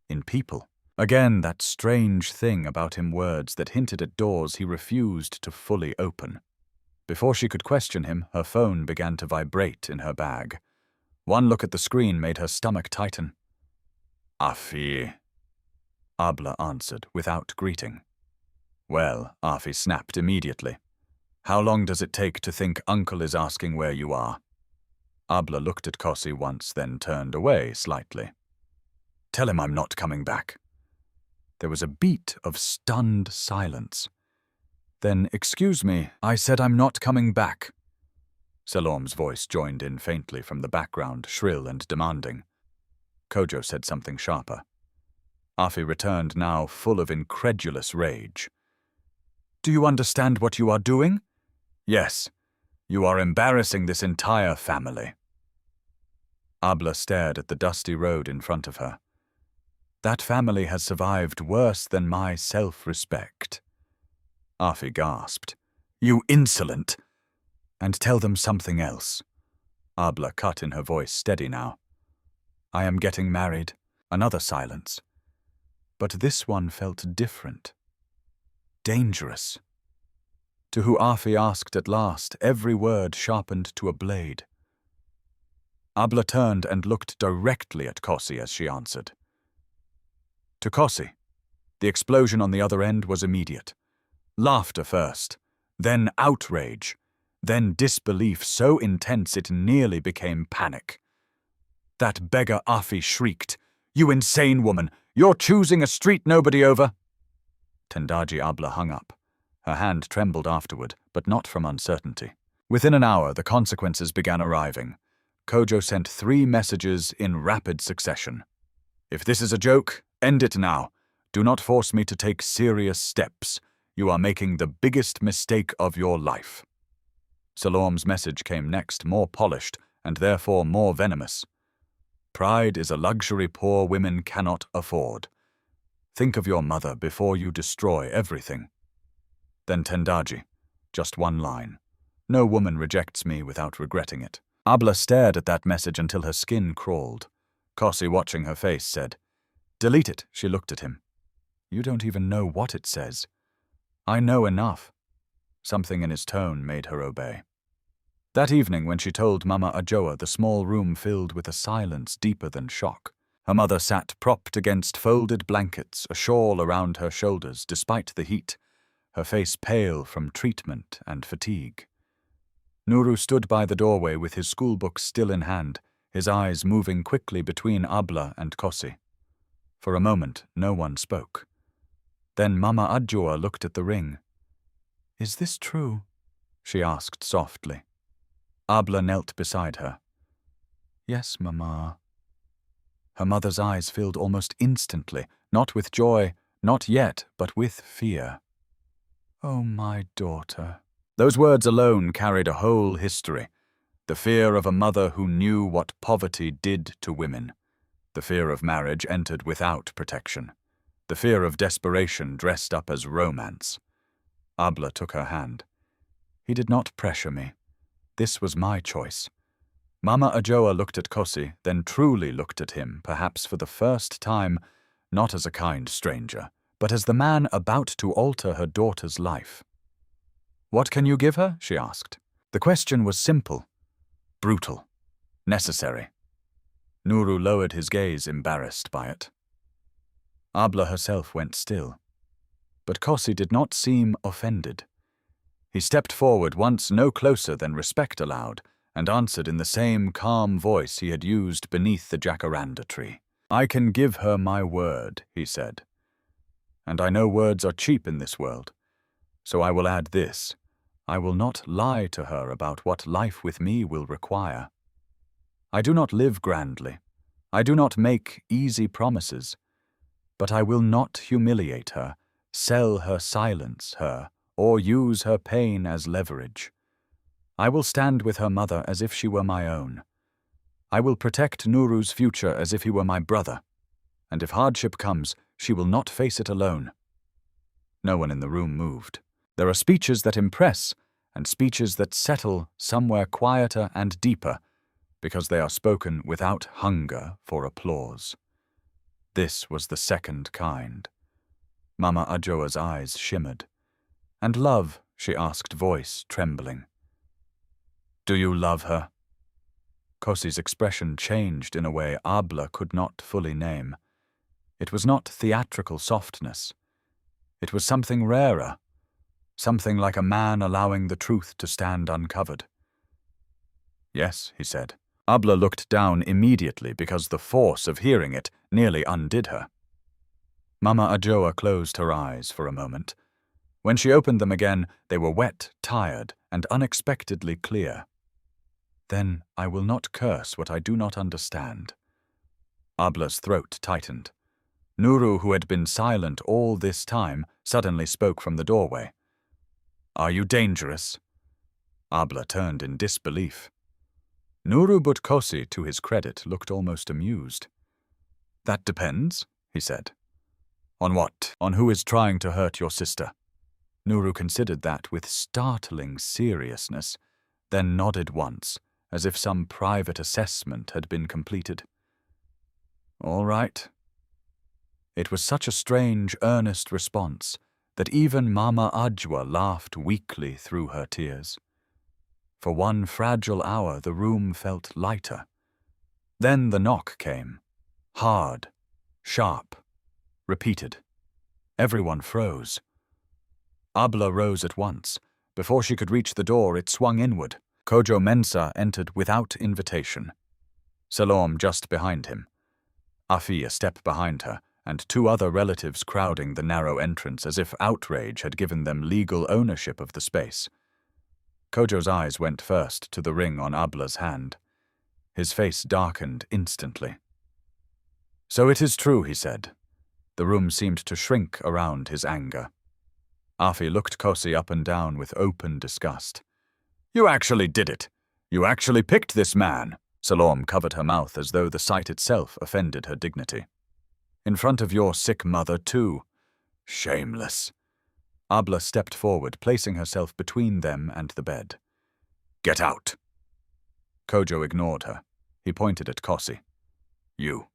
"In people." Again, that strange thing about him, words that hinted at doors he refused to fully open. Before she could question him, her phone began to vibrate in her bag. One look at the screen made her stomach tighten. "Afi," Abla answered without greeting. "Well," Afi snapped immediately. "How long does it take to think Uncle is asking where you are?" Abla looked at Kossi once, then turned away slightly. "Tell him I'm not coming back." There was a beat of stunned silence. Then, "Excuse me, I said I'm not coming back." Selorm's voice joined in faintly from the background, shrill and demanding. Kojo said something sharper. Afi returned now, full of incredulous rage. "Do you understand what you are doing?" "Yes. You are embarrassing this entire family." Abla stared at the dusty road in front of her. "That family has survived worse than my self-respect." Afi gasped. "You insolent!" "And tell them something else." Abla cut in her voice, steady now. "I am getting married." Another silence. But this one felt different. Dangerous. To who Afi asked at last, every word sharpened to a blade. Abla turned and looked directly at Kossi as she answered. To Kossi, the explosion on the other end was immediate. Laughter first, then outrage, then disbelief so intense it nearly became panic. That beggar Afi shrieked, "You insane woman! You're choosing a street nobody over!" Tendaji Abla hung up. Her hand trembled afterward, but not from uncertainty. Within an hour, the consequences began arriving. Kojo sent 3 messages in rapid succession. "If this is a joke, end it now. Do not force me to take serious steps. You are making the biggest mistake of your life." Selorm's message came next, more polished, and therefore more venomous. "Pride is a luxury poor women cannot afford. Think of your mother before you destroy everything." Then Tendaji, just one line. "No woman rejects me without regretting it." Abla stared at that message until her skin crawled. Kossi, watching her face, said, "Delete it." She looked at him. "You don't even know what it says." "I know enough." Something in his tone made her obey. That evening, when she told Mama Ajoa, the small room filled with a silence deeper than shock. Her mother sat propped against folded blankets, a shawl around her shoulders, despite the heat, her face pale from treatment and fatigue. Nuru stood by the doorway with his schoolbook still in hand, his eyes moving quickly between Abla and Kossi. For a moment, no one spoke. Then Mama Adjua looked at the ring. "Is this true?" she asked softly. Abla knelt beside her. "Yes, Mama." Her mother's eyes filled almost instantly, not with joy, not yet, but with fear. "Oh, my daughter." Those words alone carried a whole history. The fear of a mother who knew what poverty did to women. The fear of marriage entered without protection. The fear of desperation dressed up as romance. Abla took her hand. "He did not pressure me. This was my choice." Mama Adjoa looked at Kossi, then truly looked at him, perhaps for the first time, not as a kind stranger, but as the man about to alter her daughter's life. "What can you give her?" she asked. The question was simple, brutal, necessary. Nuru lowered his gaze, embarrassed by it. Abla herself went still. But Kossi did not seem offended. He stepped forward once no closer than respect allowed, and answered in the same calm voice he had used beneath the jacaranda tree. "I can give her my word," he said. "And I know words are cheap in this world. So I will add this. I will not lie to her about what life with me will require. I do not live grandly. I do not make easy promises. But I will not humiliate her, sell her, silence her, or use her pain as leverage. I will stand with her mother as if she were my own. I will protect Nuru's future as if he were my brother. And if hardship comes, she will not face it alone." No one in the room moved. There are speeches that impress, and speeches that settle somewhere quieter and deeper, because they are spoken without hunger for applause. This was the second kind. Mama Adjoa's eyes shimmered. "And love?" she asked, voice trembling. "Do you love her?" Kossi's expression changed in a way Abla could not fully name. It was not theatrical softness. It was something rarer, something like a man allowing the truth to stand uncovered. "Yes," he said. Abla looked down immediately because the force of hearing it nearly undid her. Mama Adjoa closed her eyes for a moment. When she opened them again, they were wet, tired, and unexpectedly clear. "Then I will not curse what I do not understand." Abla's throat tightened. Nuru, who had been silent all this time, suddenly spoke from the doorway. "Are you dangerous?" Abla turned in disbelief. Nuru, but Kossi, to his credit, looked almost amused. "That depends," he said. "On what? On who is trying to hurt your sister?" Nuru considered that with startling seriousness, then nodded once, as if some private assessment had been completed. "All right." It was such a strange, earnest response that even Mama Adjoa laughed weakly through her tears. For one fragile hour the room felt lighter. Then the knock came. Hard, sharp, repeated. Everyone froze. Abla rose at once. Before she could reach the door, it swung inward. Kojo Mensa entered without invitation. Salom just behind him. Afi a step behind her, and two other relatives crowding the narrow entrance as if outrage had given them legal ownership of the space. Kojo's eyes went first to the ring on Abla's hand. His face darkened instantly. "So it is true," he said. The room seemed to shrink around his anger. Afi looked Kossi up and down with open disgust. "You actually did it. You actually picked this man." Salom covered her mouth as though the sight itself offended her dignity. "In front of your sick mother, too. Shameless." Abla stepped forward, placing herself between them and the bed. "Get out." Kojo ignored her. He pointed at Kossi. "You.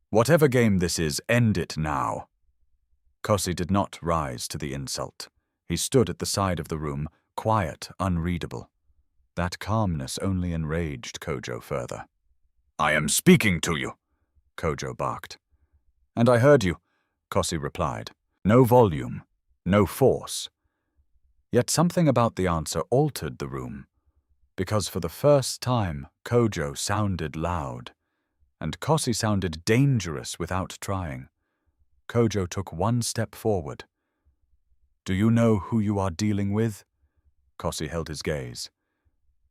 Whatever game this is, end it now." Kossi did not rise to the insult. He stood at the side of the room, quiet, unreadable. That calmness only enraged Kojo further. "I am speaking to you," Kojo barked. "And I heard you," Kossi replied. No volume, no force. Yet something about the answer altered the room. because for the first time Kojo sounded loud, and Kossi sounded dangerous without trying. Kojo took one step forward. "Do you know who you are dealing with?" Kossi held his gaze.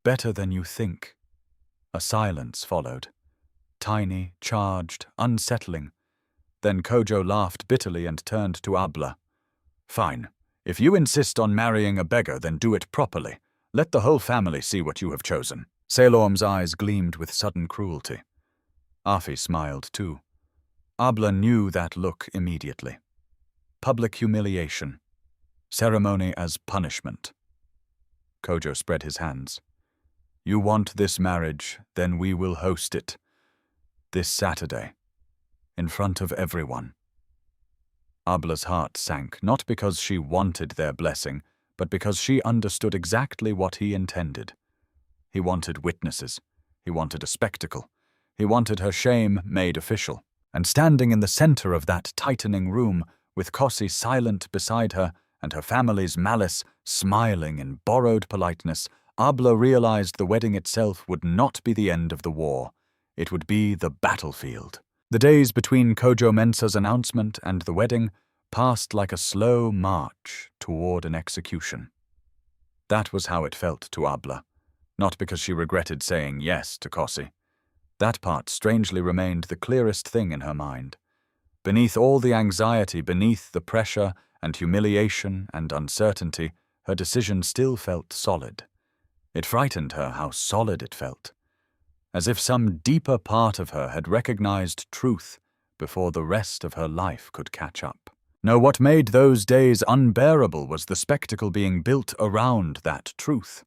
"Better than you think." A silence followed. Tiny, charged, unsettling. Then Kojo laughed bitterly and turned to Abla. "Fine. If you insist on marrying a beggar, then do it properly. Let the whole family see what you have chosen." Salorm's eyes gleamed with sudden cruelty. Afi smiled too. Abla knew that look immediately. Public humiliation. Ceremony as punishment. Kojo spread his hands. "You want this marriage, then we will host it. This Saturday. In front of everyone." Abla's heart sank, not because she wanted their blessing, but because she understood exactly what he intended. He wanted witnesses. He wanted a spectacle. He wanted her shame made official. And standing in the center of that tightening room, with Kossi silent beside her and her family's malice smiling in borrowed politeness, Abla realized the wedding itself would not be the end of the war. It would be the battlefield. The days between Kojo Mensah's announcement and the wedding passed like a slow march toward an execution. That was how it felt to Abla, not because she regretted saying yes to Kossi. That part strangely remained the clearest thing in her mind. Beneath all the anxiety, beneath the pressure and humiliation and uncertainty, her decision still felt solid. It frightened her how solid it felt, as if some deeper part of her had recognized truth before the rest of her life could catch up. No, what made those days unbearable was the spectacle being built around that truth.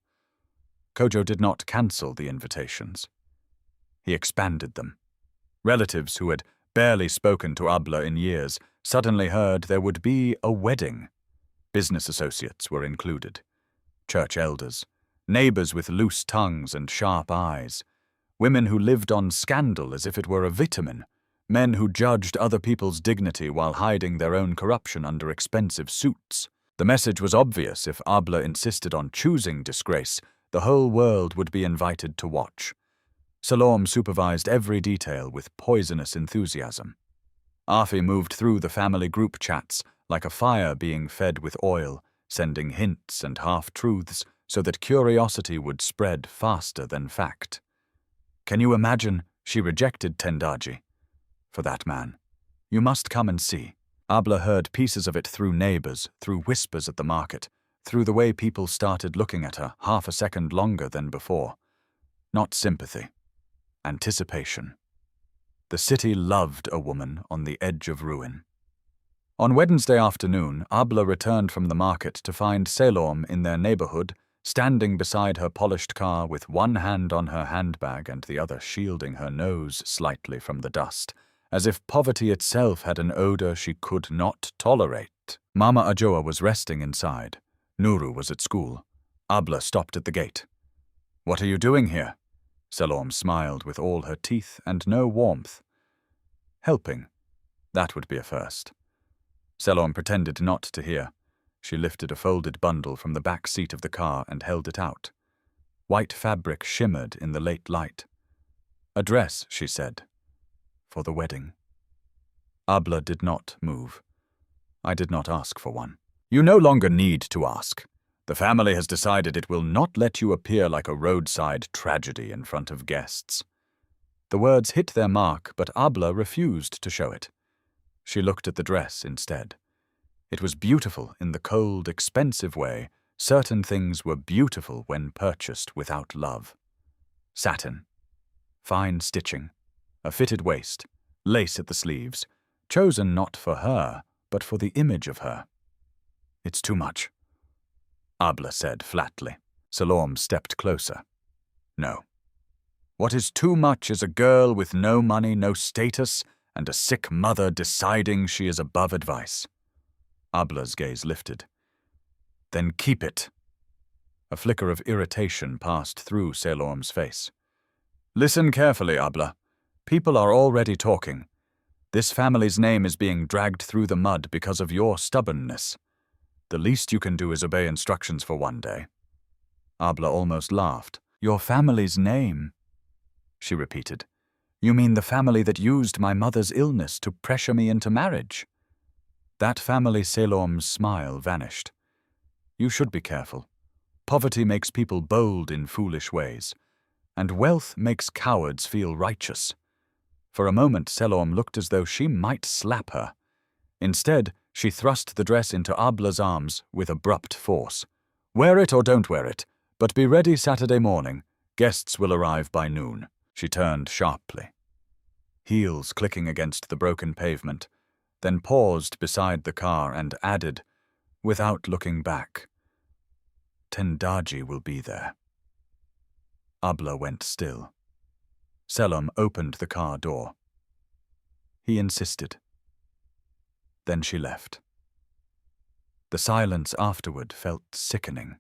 Kojo did not cancel the invitations. He expanded them. Relatives who had barely spoken to Abla in years suddenly heard there would be a wedding. Business associates were included. Church elders. Neighbors with loose tongues and sharp eyes. Women who lived on scandal as if it were a vitamin. Men who judged other people's dignity while hiding their own corruption under expensive suits. The message was obvious. If Abla insisted on choosing disgrace, the whole world would be invited to watch. Salom supervised every detail with poisonous enthusiasm. Afi moved through the family group chats like a fire being fed with oil, sending hints and half-truths so that curiosity would spread faster than fact. Can you imagine? She rejected Tendaji. For that man. You must come and see. Abla heard pieces of it through neighbors, through whispers at the market, through the way people started looking at her half a second longer than before. Not sympathy. Anticipation. The city loved a woman on the edge of ruin. On Wednesday afternoon, Abla returned from the market to find Salom in their neighborhood, standing beside her polished car with one hand on her handbag and the other shielding her nose slightly from the dust, as if poverty itself had an odor she could not tolerate. Mama Ajoa was resting inside. Nuru was at school. Abla stopped at the gate. "What are you doing here?" Salom smiled with all her teeth and no warmth. "Helping. That would be a first." Salom pretended not to hear. She lifted a folded bundle from the back seat of the car and held it out. White fabric shimmered in the late light. "A dress," she said. "For the wedding." Abla did not move. "I did not ask for one." "You no longer need to ask. The family has decided it will not let you appear like a roadside tragedy in front of guests." The words hit their mark, but Abla refused to show it. She looked at the dress instead. It was beautiful in the cold, expensive way. Certain things were beautiful when purchased without love. Satin. Fine stitching. A fitted waist. Lace at the sleeves. Chosen not for her, but for the image of her. "It's too much," Abla said flatly. Salom stepped closer. "No. What is too much is a girl with no money, no status, and a sick mother deciding she is above advice." Abla's gaze lifted. "Then keep it." A flicker of irritation passed through Salom's face. "Listen carefully, Abla. People are already talking. This family's name is being dragged through the mud because of your stubbornness. The least you can do is obey instructions for one day." Abla almost laughed. Your family's name, she repeated. You mean the family that used my mother's illness to pressure me into marriage? That family Selom's smile vanished. You should be careful. Poverty makes people bold in foolish ways, and wealth makes cowards feel righteous. For a moment, Selom looked as though she might slap her. Instead, she thrust the dress into Abla's arms with abrupt force. Wear it or don't wear it, but be ready Saturday morning. Guests will arrive by noon. She turned sharply, heels clicking against the broken pavement, then paused beside the car and added, without looking back, Tendaji will be there. Abla went still. Selom opened the car door. He insisted. Then she left. The silence afterward felt sickening.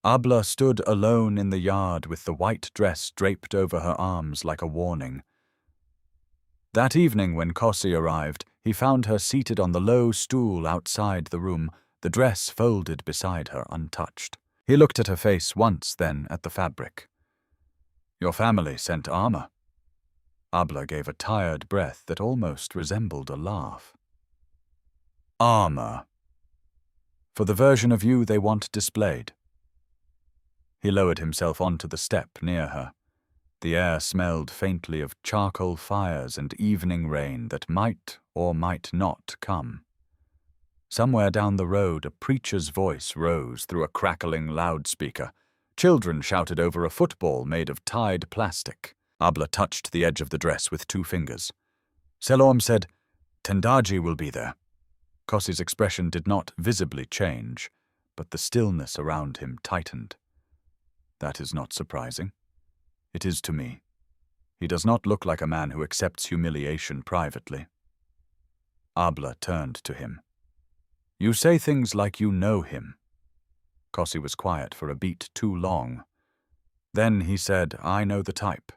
Abla stood alone in the yard with the white dress draped over her arms like a warning. That evening when Kossi arrived, he found her seated on the low stool outside the room, the dress folded beside her untouched. He looked at her face once, then at the fabric. Your family sent armor. Abla gave a tired breath that almost resembled a laugh. Armor. For the version of you they want displayed. He lowered himself onto the step near her. The air smelled faintly of charcoal fires and evening rain that might or might not come. Somewhere down the road, a preacher's voice rose through a crackling loudspeaker. Children shouted over a football made of tied plastic. Abla touched the edge of the dress with 2 fingers. Selom said, Tendaji will be there. Kossi's expression did not visibly change, but the stillness around him tightened. That is not surprising. It is to me. He does not look like a man who accepts humiliation privately. Abla turned to him. You say things like you know him. Kossi was quiet for a beat too long. Then he said, I know the type.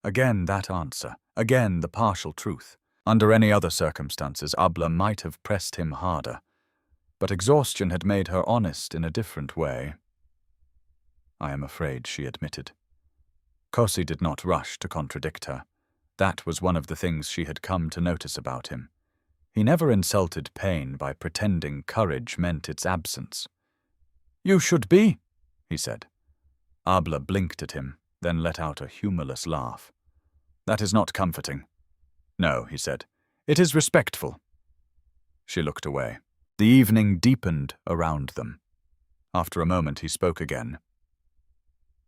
Again that answer, again the partial truth. Under any other circumstances, Abla might have pressed him harder, but exhaustion had made her honest in a different way. I am afraid, she admitted. Kossi did not rush to contradict her. That was one of the things she had come to notice about him. He never insulted pain by pretending courage meant its absence. You should be, he said. Abla blinked at him, then let out a humorless laugh. That is not comforting. No, he said. It is respectful. She looked away. The evening deepened around them. After a moment he spoke again.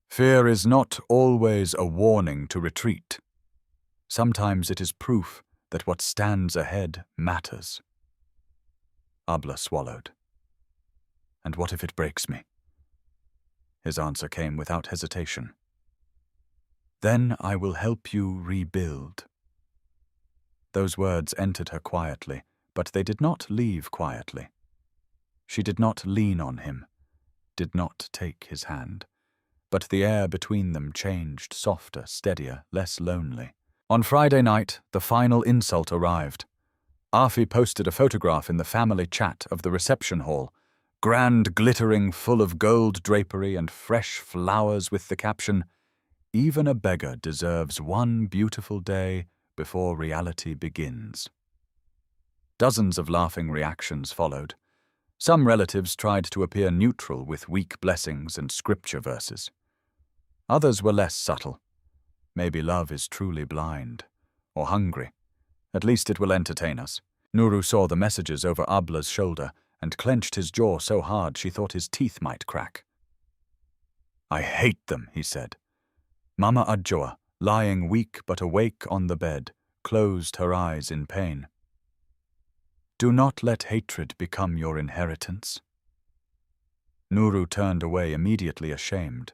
Fear is not always a warning to retreat. Sometimes it is proof that what stands ahead matters. Abla swallowed. And what if it breaks me? His answer came without hesitation. Then I will help you rebuild. Those words entered her quietly, but they did not leave quietly. She did not lean on him, did not take his hand, but the air between them changed, softer, steadier, less lonely. On Friday night, the final insult arrived. Afi posted a photograph in the family chat of the reception hall, grand, glittering, full of gold drapery and fresh flowers with the caption, Even a beggar deserves one beautiful day before reality begins. Dozens of laughing reactions followed. Some relatives tried to appear neutral with weak blessings and scripture verses. Others were less subtle. Maybe love is truly blind, or hungry. At least it will entertain us. Nuru saw the messages over Abla's shoulder and clenched his jaw so hard she thought his teeth might crack. I hate them, he said. Mama Adjoa, lying weak but awake on the bed, closed her eyes in pain. Do not let hatred become your inheritance. Nuru turned away immediately ashamed.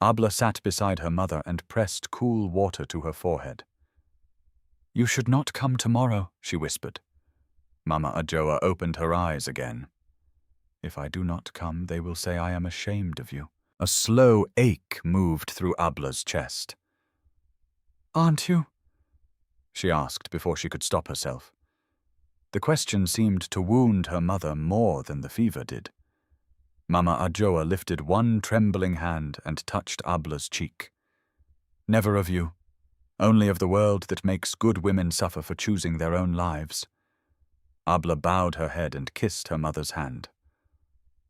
Abla sat beside her mother and pressed cool water to her forehead. You should not come tomorrow, she whispered. Mama Adjoa opened her eyes again. If I do not come, they will say I am ashamed of you. A slow ache moved through Abla's chest. Aren't you? She asked before she could stop herself. The question seemed to wound her mother more than the fever did. Mama Adjoa lifted one trembling hand and touched Abla's cheek. Never of you, only of the world that makes good women suffer for choosing their own lives. Abla bowed her head and kissed her mother's hand.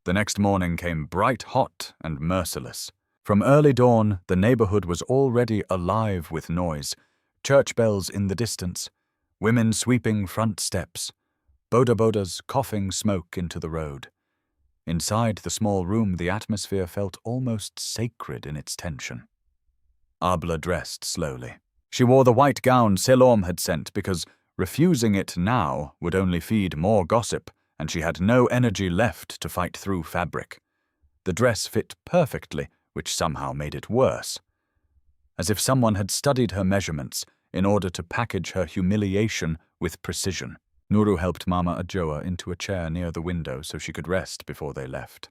The next morning came bright hot and merciless. From early dawn, the neighborhood was already alive with noise, church bells in the distance, women sweeping front steps, boda-bodas coughing smoke into the road. Inside the small room, the atmosphere felt almost sacred in its tension. Abla dressed slowly. She wore the white gown Selom had sent because refusing it now would only feed more gossip, and she had no energy left to fight through fabric. The dress fit perfectly, which somehow made it worse. As if someone had studied her measurements in order to package her humiliation with precision. Nuru helped Mama Adjoa into a chair near the window so she could rest before they left.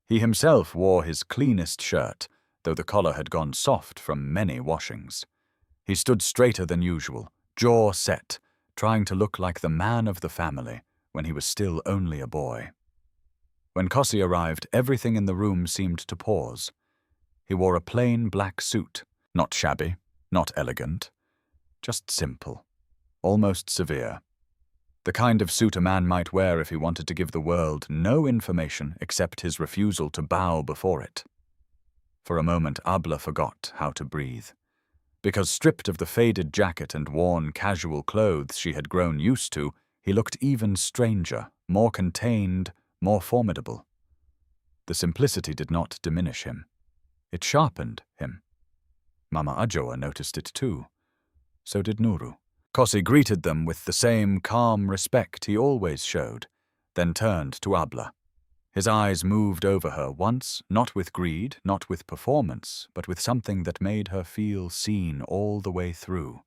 He himself wore his cleanest shirt, though the collar had gone soft from many washings. He stood straighter than usual, jaw set, trying to look like the man of the family when he was still only a boy. When Kossi arrived, everything in the room seemed to pause. He wore a plain black suit, not shabby, not elegant, just simple, almost severe. The kind of suit a man might wear if he wanted to give the world no information except his refusal to bow before it. For a moment, Abla forgot how to breathe. Because stripped of the faded jacket and worn casual clothes she had grown used to, he looked even stranger, more contained, more formidable. The simplicity did not diminish him. It sharpened him. Mama Adjoa noticed it too. So did Nuru. Kossi greeted them with the same calm respect he always showed, then turned to Abla. His eyes moved over her once, not with greed, not with performance, but with something that made her feel seen all the way through.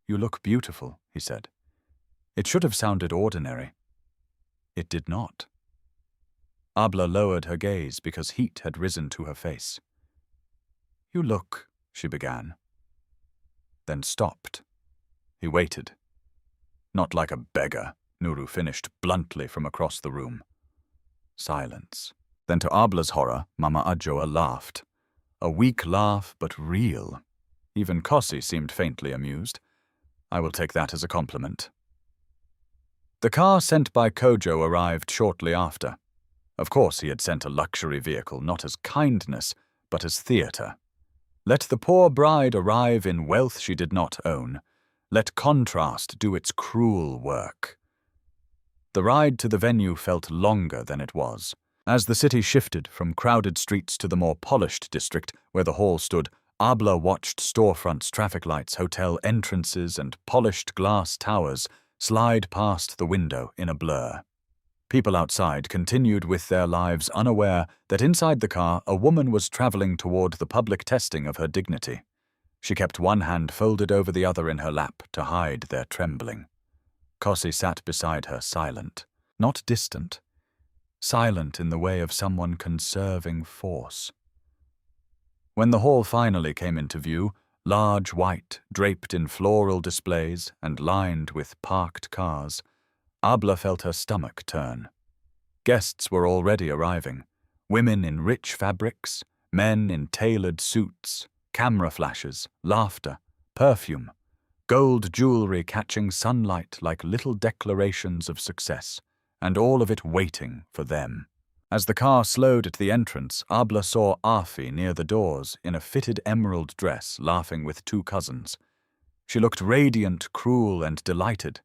"You look beautiful," he said. It should have sounded ordinary. It did not. Abla lowered her gaze because heat had risen to her face. "You look," she began, then stopped. He waited. "Not like a beggar," Nuru finished bluntly from across the room. Silence. Then to Abla's horror, Mama Adjoa laughed. A weak laugh, but real. Even Kossi seemed faintly amused. I will take that as a compliment. The car sent by Kojo arrived shortly after. Of course he had sent a luxury vehicle, not as kindness, but as theatre. Let the poor bride arrive in wealth she did not own. Let contrast do its cruel work. The ride to the venue felt longer than it was. As the city shifted from crowded streets to the more polished district where the hall stood, Abla watched storefronts, traffic lights, hotel entrances, and polished glass towers slide past the window in a blur. People outside continued with their lives unaware that inside the car a woman was traveling toward the public testing of her dignity. She kept one hand folded over the other in her lap to hide their trembling. Kossi sat beside her, silent, not distant, silent in the way of someone conserving force. When the hall finally came into view, large white, draped in floral displays and lined with parked cars, Abla felt her stomach turn. Guests were already arriving, women in rich fabrics, men in tailored suits, camera flashes, laughter, perfume, gold jewelry catching sunlight like little declarations of success, and all of it waiting for them. As the car slowed at the entrance, Abla saw Afi near the doors in a fitted emerald dress laughing with two cousins. She looked radiant, cruel, and delighted.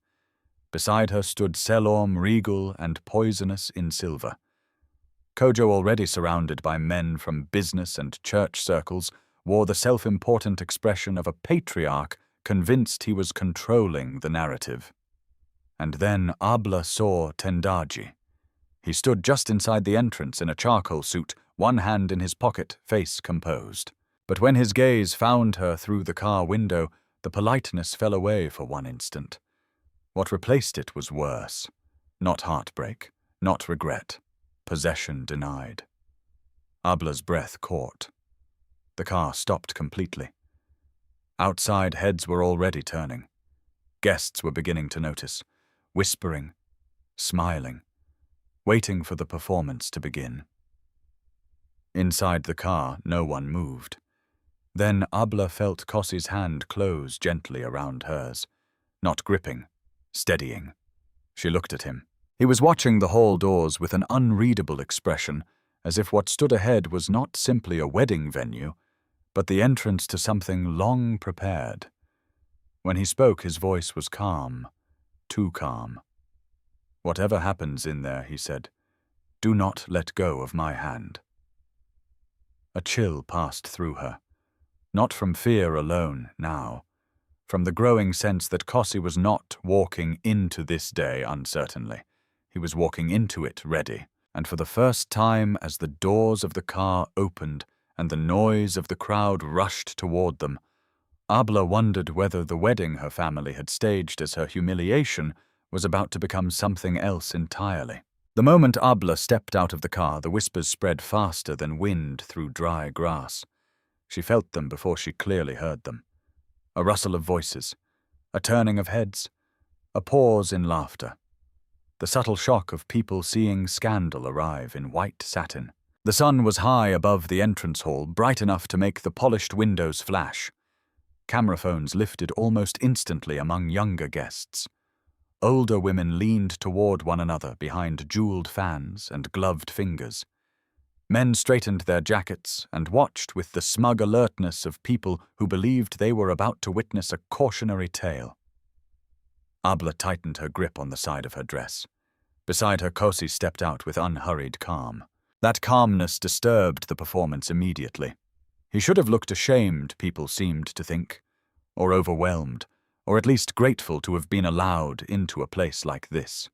Beside her stood Selom, regal and poisonous in silver. Kojo, already surrounded by men from business and church circles, wore the self-important expression of a patriarch convinced he was controlling the narrative. And then Abla saw Tendaji. He stood just inside the entrance in a charcoal suit, one hand in his pocket, face composed. But when his gaze found her through the car window, the politeness fell away for one instant. What replaced it was worse. Not heartbreak, not regret, possession denied. Abla's breath caught. The car stopped completely. Outside, heads were already turning. Guests were beginning to notice, whispering, smiling, waiting for the performance to begin. Inside the car, no one moved. Then Abla felt Kossi's hand close gently around hers. Not gripping, steadying. She looked at him. He was watching the hall doors with an unreadable expression, as if what stood ahead was not simply a wedding venue, but the entrance to something long prepared. When he spoke, his voice was calm, too calm. "Whatever happens in there," he said, "do not let go of my hand." A chill passed through her, not from fear alone now, from the growing sense that Kossi was not walking into this day uncertainly. He was walking into it ready, and for the first time as the doors of the car opened and the noise of the crowd rushed toward them, Abla wondered whether the wedding her family had staged as her humiliation was about to become something else entirely. The moment Abla stepped out of the car, the whispers spread faster than wind through dry grass. She felt them before she clearly heard them. A rustle of voices, a turning of heads, a pause in laughter. The subtle shock of people seeing scandal arrive in white satin. The sun was high above the entrance hall, bright enough to make the polished windows flash. Camera phones lifted almost instantly among younger guests. Older women leaned toward one another behind jeweled fans and gloved fingers. Men straightened their jackets and watched with the smug alertness of people who believed they were about to witness a cautionary tale. Abla tightened her grip on the side of her dress. Beside her, Kossi stepped out with unhurried calm. That calmness disturbed the performance immediately. He should have looked ashamed, people seemed to think, or overwhelmed, or at least grateful to have been allowed into a place like this.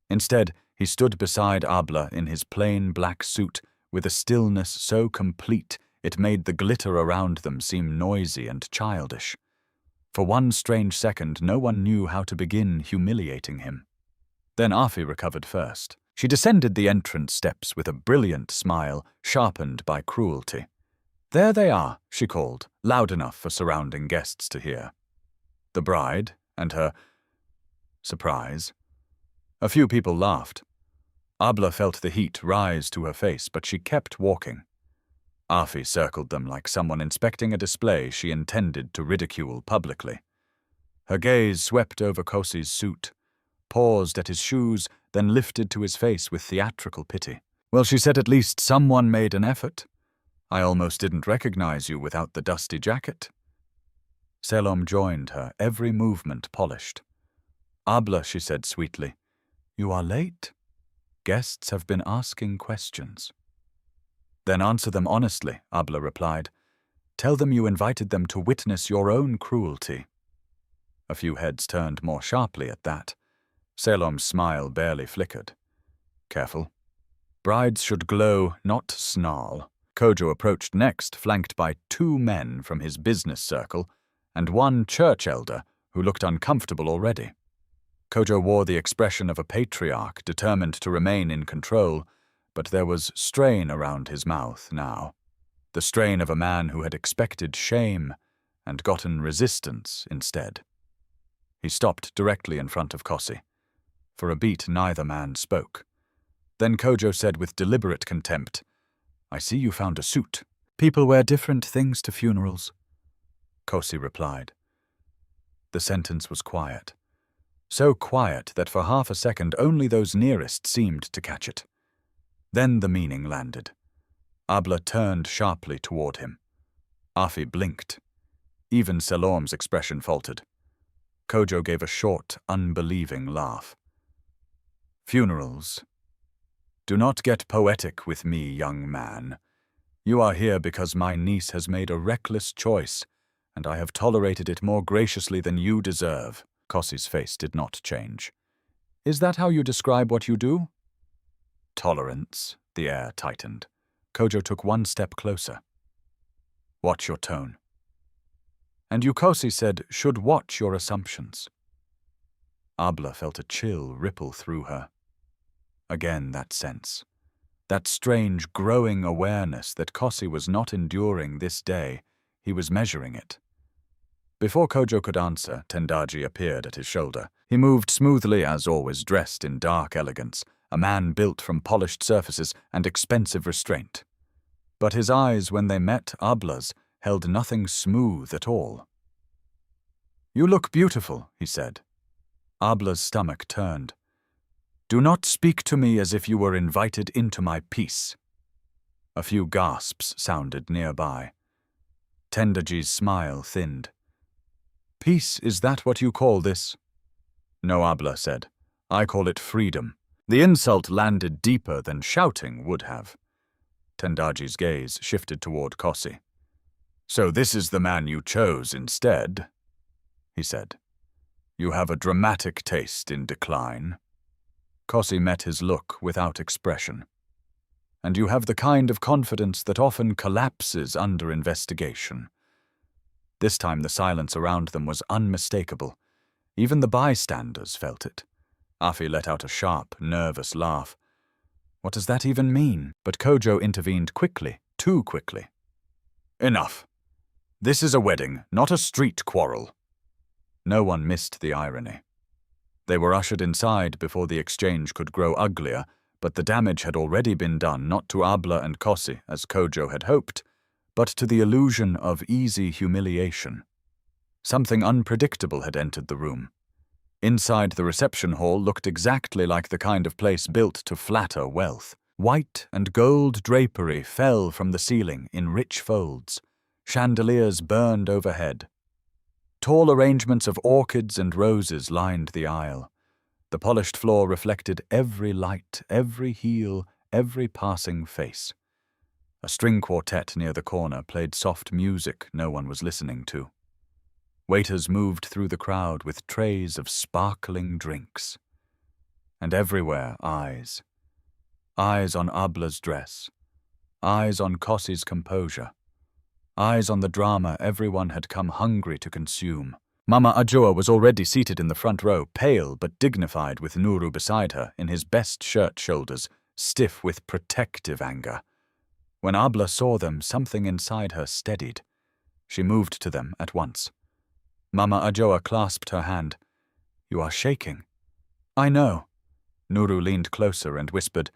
Instead, he stood beside Abla in his plain black suit with a stillness so complete it made the glitter around them seem noisy and childish. For one strange second, no one knew how to begin humiliating him. Then Afi recovered first. She descended the entrance steps with a brilliant smile sharpened by cruelty. "There they are," she called, loud enough for surrounding guests to hear. The bride and her surprise. A few people laughed. Abla felt the heat rise to her face, but she kept walking. Afi circled them like someone inspecting a display she intended to ridicule publicly. Her gaze swept over Kossi's suit, paused at his shoes, then lifted to his face with theatrical pity. "Well," she said, "at least someone made an effort. I almost didn't recognize you without the dusty jacket." Selom joined her, every movement polished. "Abla," she said sweetly, "you are late. Guests have been asking questions." "Then answer them honestly," Abla replied. "Tell them you invited them to witness your own cruelty." A few heads turned more sharply at that. Selom's smile barely flickered. "Careful. Brides should glow, not snarl." Kojo approached next, flanked by 2 men from his business circle and 1 church elder who looked uncomfortable already. Kojo wore the expression of a patriarch determined to remain in control, but there was strain around his mouth now. The strain of a man who had expected shame and gotten resistance instead. He stopped directly in front of Kossi. For a beat, neither man spoke. Then Kojo said with deliberate contempt, "I see you found a suit. People wear different things to funerals." Kossi replied. The sentence was quiet. So quiet that for half a second only those nearest seemed to catch it. Then the meaning landed. Abla turned sharply toward him. Afi blinked. Even Selom's expression faltered. Kojo gave a short, unbelieving laugh. "Funerals. Do not get poetic with me, young man. You are here because my niece has made a reckless choice, and I have tolerated it more graciously than you deserve." Kossi's face did not change. "Is that how you describe what you do?" "Tolerance." The air tightened. Kojo took 1 step closer. "Watch your tone." "And you," Kossi said, "should watch your assumptions." Abla felt a chill ripple through her. Again that sense. That strange, growing awareness that Kossi was not enduring this day, he was measuring it. Before Kojo could answer, Tendaji appeared at his shoulder. He moved smoothly, as always, dressed in dark elegance, a man built from polished surfaces and expensive restraint. but his eyes, when they met Abla's, held nothing smooth at all. "You look beautiful," he said. Abla's stomach turned. "Do not speak to me as if you were invited into my peace." A few gasps sounded nearby. Tendaji's smile thinned. "Peace, is that what you call this?" "No," Abla said. "I call it freedom." The insult landed deeper than shouting would have. Tendaji's gaze shifted toward Kossi. "So this is the man you chose instead," he said. "You have a dramatic taste in decline." Kossi met his look without expression. "And you have the kind of confidence that often collapses under investigation." This time the silence around them was unmistakable. Even the bystanders felt it. Afi let out a sharp, nervous laugh. What does that even mean? But Kojo intervened quickly, too quickly. "Enough. This is a wedding, not a street quarrel." No one missed the irony. They were ushered inside before the exchange could grow uglier, but the damage had already been done not to Abla and Kossi, as Kojo had hoped, but to the illusion of easy humiliation. Something unpredictable had entered the room. Inside the reception hall looked exactly like the kind of place built to flatter wealth. White and gold drapery fell from the ceiling in rich folds. Chandeliers burned overhead. Tall arrangements of orchids and roses lined the aisle. The polished floor reflected every light, every heel, every passing face. A string quartet near the corner played soft music no one was listening to. Waiters moved through the crowd with trays of sparkling drinks. And everywhere eyes. Eyes on Abla's dress. Eyes on Kossi's composure. Eyes on the drama everyone had come hungry to consume. Mama Ajua was already seated in the front row, pale but dignified, with Nuru beside her, in his best shirt shoulders, stiff with protective anger. When Abla saw them, something inside her steadied. She moved to them at once. Mama Ajua clasped her hand. "You are shaking." "I know." Nuru leaned closer and whispered,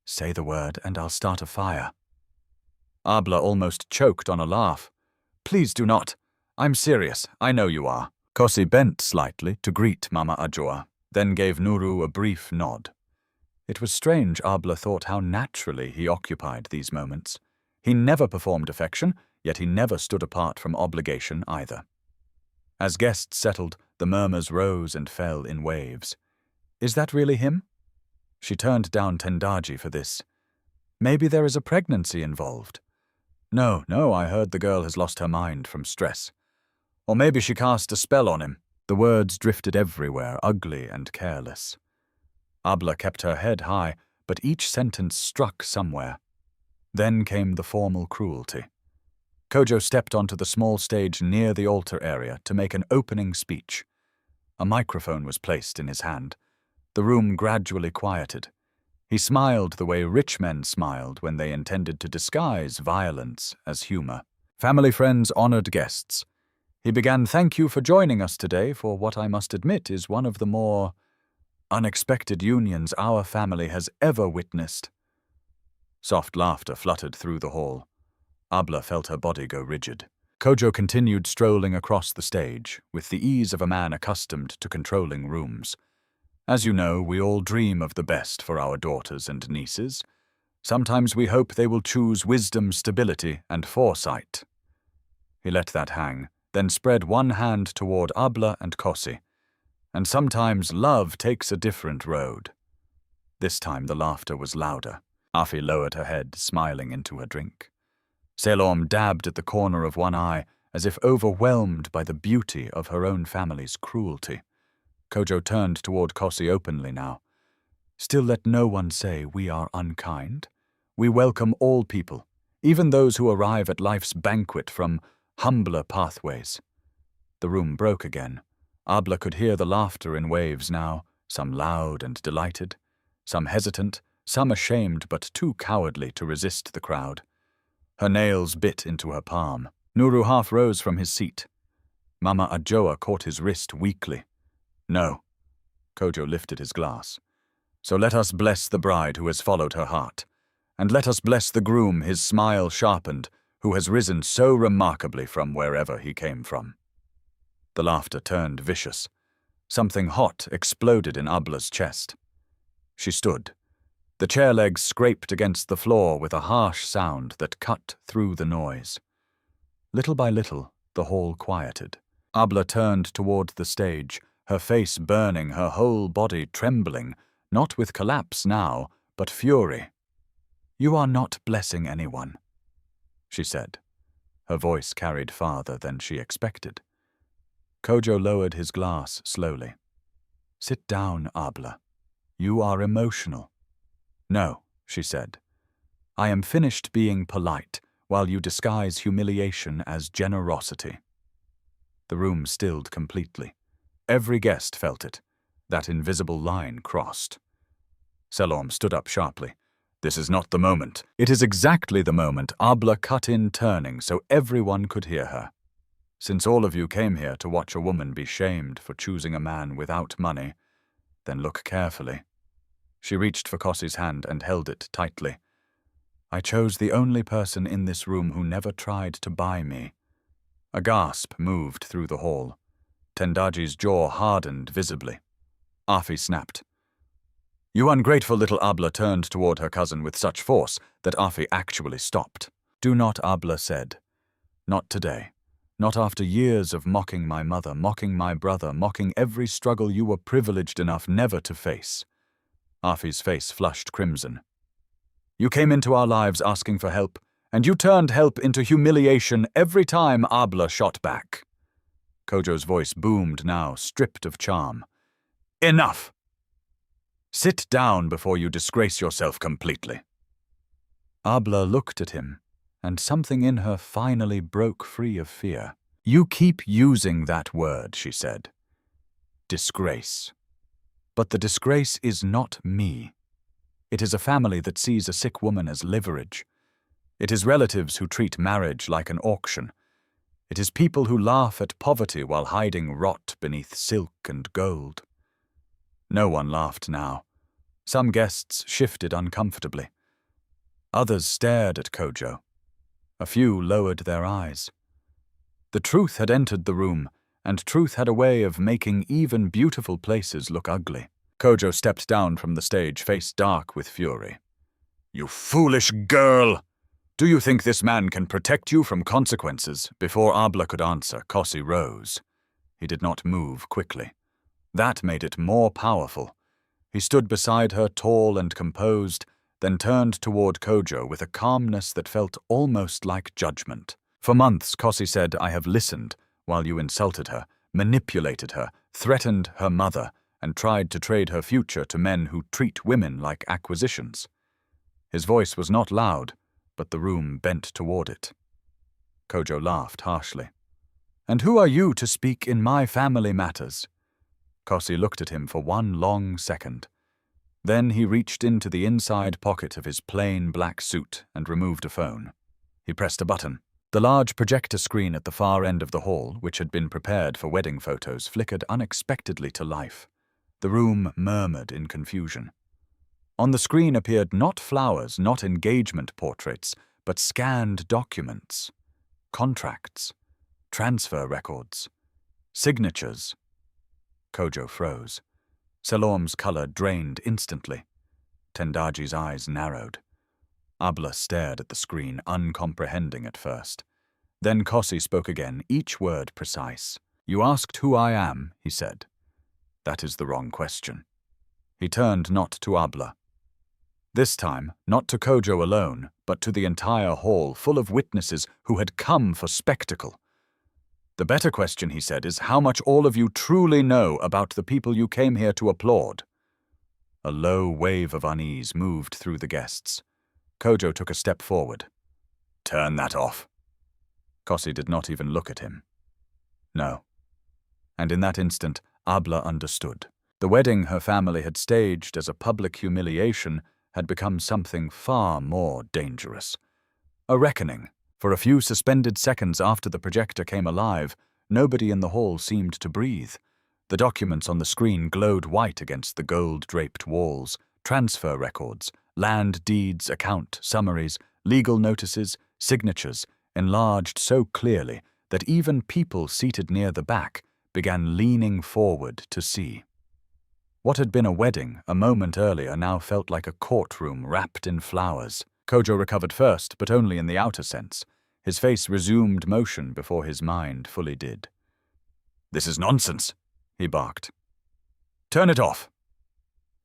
"Say the word and I'll start a fire." Abla almost choked on a laugh. "Please do not. I'm serious, I know you are." Kossi bent slightly to greet Mama Ajua, then gave Nuru a brief nod. It was strange Abla thought how naturally he occupied these moments. He never performed affection, yet he never stood apart from obligation either. As guests settled, the murmurs rose and fell in waves. "Is that really him?" She turned down Tendaji for this. "Maybe there is a pregnancy involved." No, I heard the girl has lost her mind from stress." "Or maybe she cast a spell on him." The words drifted everywhere, ugly and careless. Abla kept her head high, but each sentence struck somewhere. Then came the formal cruelty. Kojo stepped onto the small stage near the altar area to make an opening speech. A microphone was placed in his hand. The room gradually quieted. He smiled the way rich men smiled when they intended to disguise violence as humor. Family friends honored guests. He began, "Thank you for joining us today for what I must admit is one of the more unexpected unions our family has ever witnessed." Soft laughter fluttered through the hall. Abla felt her body go rigid. Kojo continued strolling across the stage, with the ease of a man accustomed to controlling rooms. "As you know, we all dream of the best for our daughters and nieces. Sometimes we hope they will choose wisdom, stability, and foresight." He let that hang, then spread one hand toward Abla and Kossi. "And sometimes love takes a different road." This time the laughter was louder. Afi lowered her head, smiling into her drink. Selom dabbed at the corner of one eye, as if overwhelmed by the beauty of her own family's cruelty. Kojo turned toward Kossi openly now. "Still let no one say we are unkind. We welcome all people, even those who arrive at life's banquet from humbler pathways." The room broke again. Abla could hear the laughter in waves now, some loud and delighted, some hesitant, some ashamed but too cowardly to resist the crowd. Her nails bit into her palm. Nuru half rose from his seat. Mama Ajoa caught his wrist weakly. "No." Kojo lifted his glass. "So let us bless the bride who has followed her heart, And let us bless the groom, his smile sharpened, who has risen so remarkably from wherever he came from." The laughter turned vicious. Something hot exploded in Abla's chest. She stood. The chair legs scraped against the floor with a harsh sound that cut through the noise. Little by little, the hall quieted. Abla turned toward the stage, her face burning, her whole body trembling, not with collapse now, but fury. "You are not blessing anyone," she said. Her voice carried farther than she expected. Kojo lowered his glass slowly. "Sit down, Abla. You are emotional." "No," she said. "I am finished being polite while you disguise humiliation as generosity." The room stilled completely. Every guest felt it. That invisible line crossed. Selorm stood up sharply. "This is not the moment." "It is exactly the moment," Abla cut in, turning so everyone could hear her. "Since all of you came here to watch a woman be shamed for choosing a man without money, then look carefully." She reached for Kossi's hand and held it tightly. "I chose the only person in this room who never tried to buy me." A gasp moved through the hall. Tendaji's jaw hardened visibly. Afi snapped. "You ungrateful little," Abla turned toward her cousin with such force that Afi actually stopped. "Do not," Abla said. "Not today. Not after years of mocking my mother, mocking my brother, mocking every struggle you were privileged enough never to face." Afi's face flushed crimson. "You came into our lives asking for help, and you turned help into humiliation every time," Abla shot back. Kojo's voice boomed now, stripped of charm. "Enough! Sit down before you disgrace yourself completely." Abla looked at him, and something in her finally broke free of fear. "You keep using that word," she said. "Disgrace. But the disgrace is not me. It is a family that sees a sick woman as leverage. It is relatives who treat marriage like an auction. It is people who laugh at poverty while hiding rot beneath silk and gold." No one laughed now. Some guests shifted uncomfortably. Others stared at Kojo. A few lowered their eyes. The truth had entered the room, and truth had a way of making even beautiful places look ugly. Kojo stepped down from the stage, face dark with fury. "You foolish girl! Do you think this man can protect you from consequences?" Before Abla could answer, Kossi rose. He did not move quickly. That made it more powerful. He stood beside her, tall and composed, then turned toward Kojo with a calmness that felt almost like judgment. "For months," Kossi said, "I have listened while you insulted her, manipulated her, threatened her mother, and tried to trade her future to men who treat women like acquisitions." His voice was not loud, but the room bent toward it. Kojo laughed harshly. "And who are you to speak in my family matters?" Kossi looked at him for one long second. Then he reached into the inside pocket of his plain black suit and removed a phone. He pressed a button. The large projector screen at the far end of the hall, which had been prepared for wedding photos, flickered unexpectedly to life. The room murmured in confusion. On the screen appeared not flowers, not engagement portraits, but scanned documents, contracts, transfer records, signatures. Kojo froze. Selorm's color drained instantly. Tendaji's eyes narrowed. Abla stared at the screen, uncomprehending at first. Then Kossi spoke again, each word precise. "You asked who I am," he said. "That is the wrong question." He turned not to Abla. This time, not to Kojo alone, but to the entire hall, full of witnesses who had come for spectacle. "The better question," he said, "is how much all of you truly know about the people you came here to applaud." A low wave of unease moved through the guests. Kojo took a step forward. "Turn that off." Kossi did not even look at him. No. And in that instant, Abla understood. The wedding her family had staged as a public humiliation had become something far more dangerous. A reckoning. For a few suspended seconds after the projector came alive, nobody in the hall seemed to breathe. The documents on the screen glowed white against the gold-draped walls, transfer records, land deeds, account summaries, legal notices, signatures, enlarged so clearly that even people seated near the back began leaning forward to see. What had been a wedding a moment earlier now felt like a courtroom wrapped in flowers. Kojo recovered first, but only in the outer sense. His face resumed motion before his mind fully did. "This is nonsense," he barked. "Turn it off."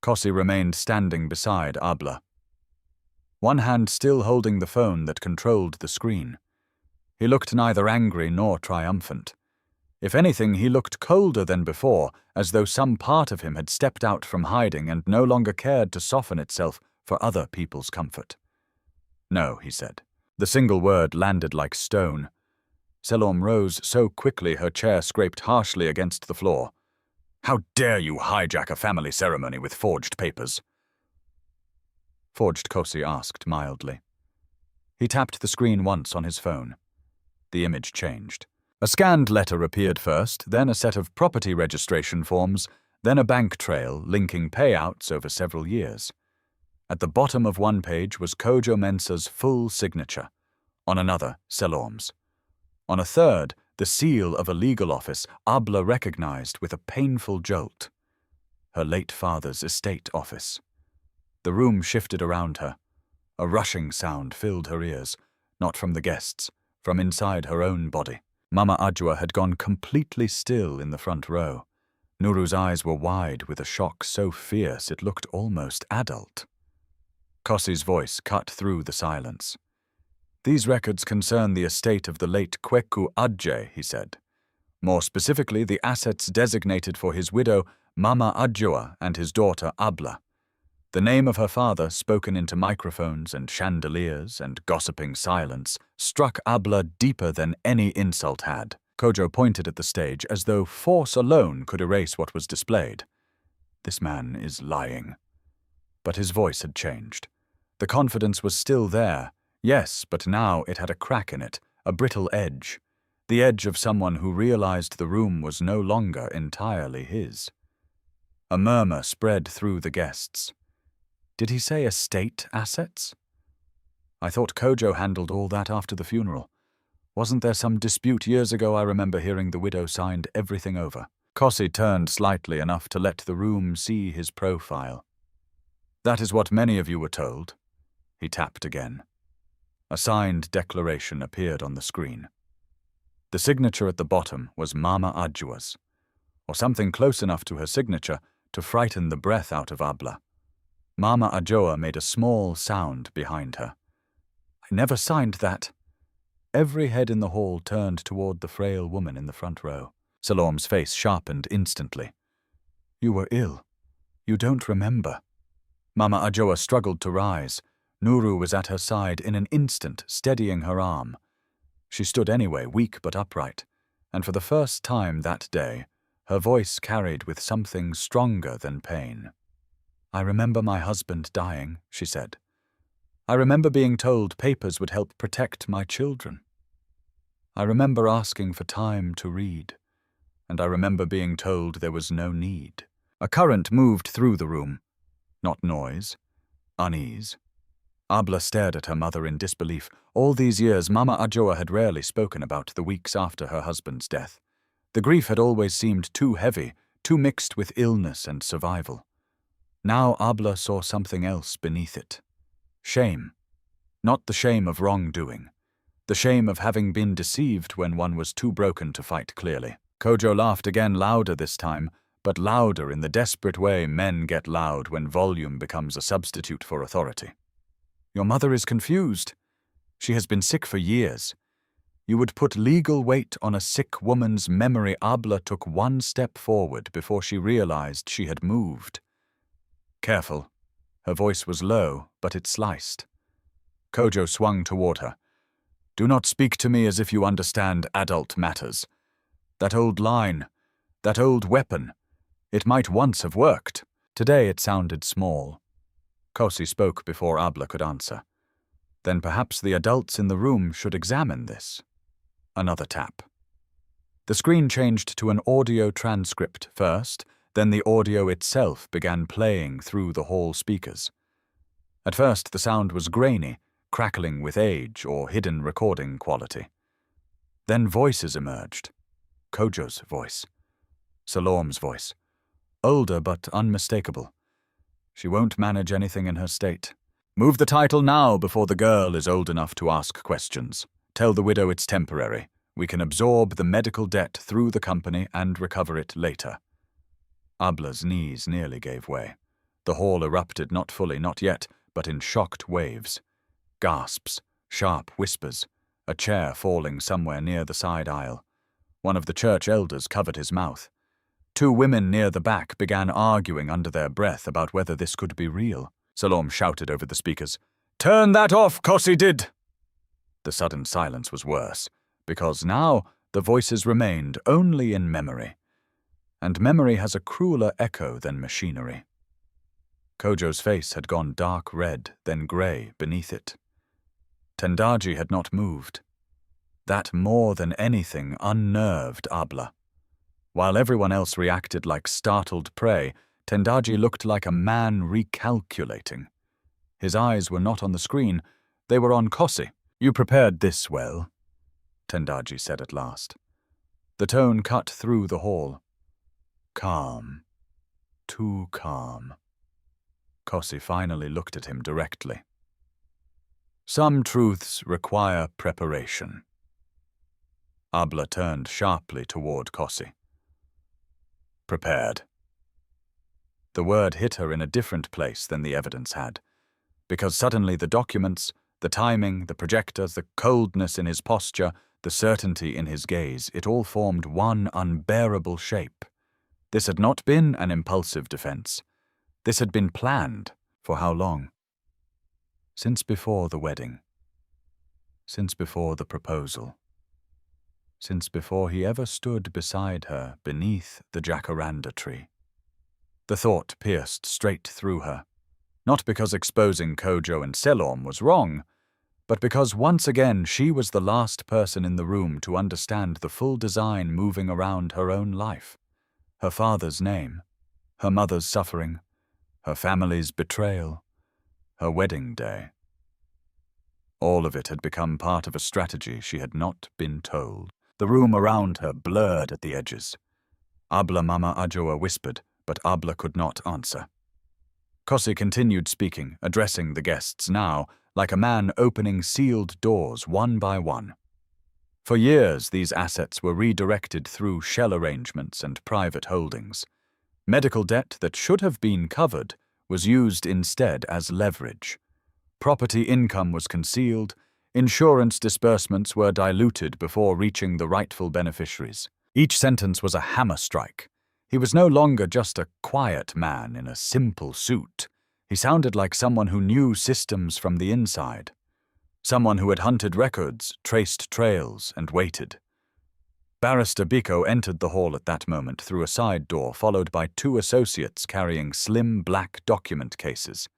Kossi remained standing beside Abla, one hand still holding the phone that controlled the screen. He looked neither angry nor triumphant. If anything, he looked colder than before, as though some part of him had stepped out from hiding and no longer cared to soften itself for other people's comfort. "No," he said. The single word landed like stone. Selom rose so quickly her chair scraped harshly against the floor. "How dare you hijack a family ceremony with forged papers?" Forged, Kossi asked mildly. He tapped the screen once on his phone. The image changed. A scanned letter appeared first, then a set of property registration forms, then a bank trail linking payouts over several years. At the bottom of one page was Kojo Mensah's full signature. On another, Selom's. On a third, the seal of a legal office Abla recognized with a painful jolt. Her late father's estate office. The room shifted around her. A rushing sound filled her ears, not from the guests, from inside her own body. Mama Ajwa had gone completely still in the front row. Nuru's eyes were wide with a shock so fierce it looked almost adult. Kossi's voice cut through the silence. "These records concern the estate of the late Kweku Adje," he said. "More specifically, the assets designated for his widow, Mama Ajwa, and his daughter, Abla. The name of her father, spoken into microphones and chandeliers and gossiping silence, struck Abla deeper than any insult had." Kojo pointed at the stage as though force alone could erase what was displayed. "This man is lying." But his voice had changed. The confidence was still there, yes, but now it had a crack in it, a brittle edge. The edge of someone who realized the room was no longer entirely his. A murmur spread through the guests. Did he say estate assets? "I thought Kojo handled all that after the funeral. Wasn't there some dispute years ago? I remember hearing the widow signed everything over." Kossi turned slightly enough to let the room see his profile. "That is what many of you were told." He tapped again. A signed declaration appeared on the screen. The signature at the bottom was Mama Ajwa's, or something close enough to her signature to frighten the breath out of Abla. Mama Ajwa made a small sound behind her. "I never signed that." Every head in the hall turned toward the frail woman in the front row. Selom's face sharpened instantly. "You were ill. You don't remember." Mama Ajwa struggled to rise. Nuru was at her side in an instant, steadying her arm. She stood anyway, weak but upright, and for the first time that day, her voice carried with something stronger than pain. "I remember my husband dying," she said. "I remember being told papers would help protect my children. I remember asking for time to read, and I remember being told there was no need." A current moved through the room. Not noise, unease. Abla stared at her mother in disbelief. All these years, Mama Ajwa had rarely spoken about the weeks after her husband's death. The grief had always seemed too heavy, too mixed with illness and survival. Now Abla saw something else beneath it. Shame. Not the shame of wrongdoing. The shame of having been deceived when one was too broken to fight clearly. Kojo laughed again, louder this time, but louder in the desperate way men get loud when volume becomes a substitute for authority. "Your mother is confused. She has been sick for years. You would put legal weight on a sick woman's memory." Abla took one step forward before she realized she had moved. "Careful." Her voice was low, but it sliced. Kojo swung toward her. "Do not speak to me as if you understand adult matters. That old line, that old weapon, it might once have worked." Today it sounded small. Kossi spoke before Abla could answer. "Then perhaps the adults in the room should examine this." Another tap. The screen changed to an audio transcript first, Then the audio itself began playing through the hall speakers. At first the sound was grainy, crackling with age or hidden recording quality. Then voices emerged. Kojo's voice. Salom's voice. Older but unmistakable. She won't manage anything in her state. Move the title now before the girl is old enough to ask questions. Tell the widow it's temporary. We can absorb the medical debt through the company and recover it later. Abla's knees nearly gave way. The hall erupted, not fully, not yet, but in shocked waves. Gasps, sharp whispers, a chair falling somewhere near the side aisle. One of the church elders covered his mouth. Two women near the back began arguing under their breath about whether this could be real. Salom shouted over the speakers, "Turn that off, Kossi did!" The sudden silence was worse, because now the voices remained only in memory. And memory has a crueler echo than machinery. Kojo's face had gone dark red, then grey beneath it. Tendaji had not moved. That more than anything unnerved Abla. While everyone else reacted like startled prey, Tendaji looked like a man recalculating. His eyes were not on the screen, they were on Kossi. "You prepared this well," Tendaji said at last. The tone cut through the hall. Calm. Too calm. Kossi finally looked at him directly. "Some truths require preparation." Abla turned sharply toward Kossi. "Prepared." The word hit her in a different place than the evidence had, because suddenly the documents, the timing, the projector, the coldness in his posture, the certainty in his gaze, it all formed one unbearable shape. This had not been an impulsive defense. This had been planned. For how long? Since before the wedding. Since before the proposal. Since before he ever stood beside her beneath the jacaranda tree. The thought pierced straight through her, not because exposing Kojo and Salom was wrong, but because once again she was the last person in the room to understand the full design moving around her own life. Her father's name, her mother's suffering, her family's betrayal, her wedding day. All of it had become part of a strategy she had not been told. The room around her blurred at the edges. Abla Mama Ajoa whispered, but Abla could not answer. Kossi continued speaking, addressing the guests now, like a man opening sealed doors one by one. For years, these assets were redirected through shell arrangements and private holdings. Medical debt that should have been covered was used instead as leverage. Property income was concealed, insurance disbursements were diluted before reaching the rightful beneficiaries. Each sentence was a hammer strike. He was no longer just a quiet man in a simple suit. He sounded like someone who knew systems from the inside. Someone who had hunted records, traced trails, and waited. Barrister Biko entered the hall at that moment through a side door, followed by two associates carrying slim black document cases.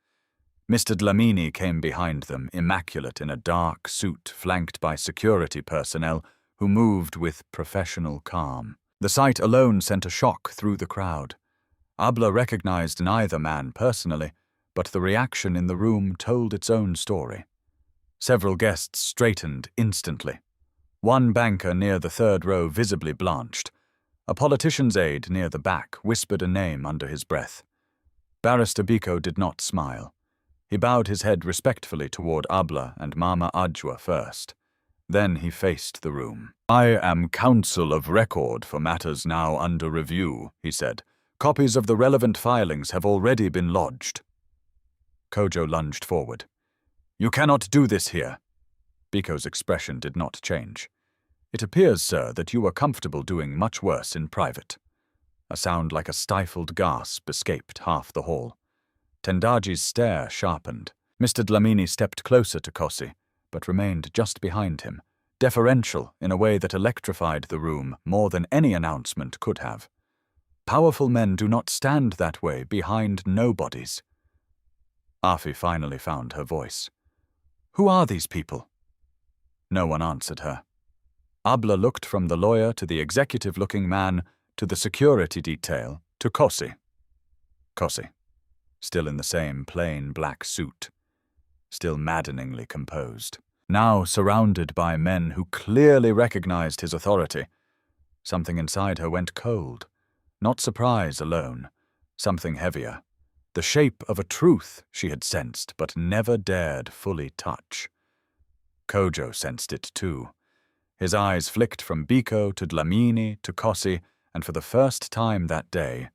Mr. Dlamini came behind them, immaculate in a dark suit flanked by security personnel who moved with professional calm. The sight alone sent a shock through the crowd. Abla recognized neither man personally, but the reaction in the room told its own story. Several guests straightened instantly. One banker near the third row visibly blanched. A politician's aide near the back whispered a name under his breath. Barrister Biko did not smile. He bowed his head respectfully toward Abla and Mama Ajwa first. Then he faced the room. "I am counsel of record for matters now under review," he said. "Copies of the relevant filings have already been lodged." Kojo lunged forward. "You cannot do this here." Biko's expression did not change. "It appears, sir, that you were comfortable doing much worse in private." A sound like a stifled gasp escaped half the hall. Tendaji's stare sharpened. Mr. Dlamini stepped closer to Kossi, but remained just behind him, deferential in a way that electrified the room more than any announcement could have. Powerful men do not stand that way behind nobodies. Afi finally found her voice. "Who are these people?" No one answered her. Abla looked from the lawyer to the executive-looking man to the security detail to Kossi. Kossi, still in the same plain black suit, still maddeningly composed. Now surrounded by men who clearly recognized his authority, something inside her went cold. Not surprise alone, something heavier. The shape of a truth she had sensed but never dared fully touch. Kojo sensed it too. His eyes flicked from Biko to Dlamini to Kossi, and for the first time that day,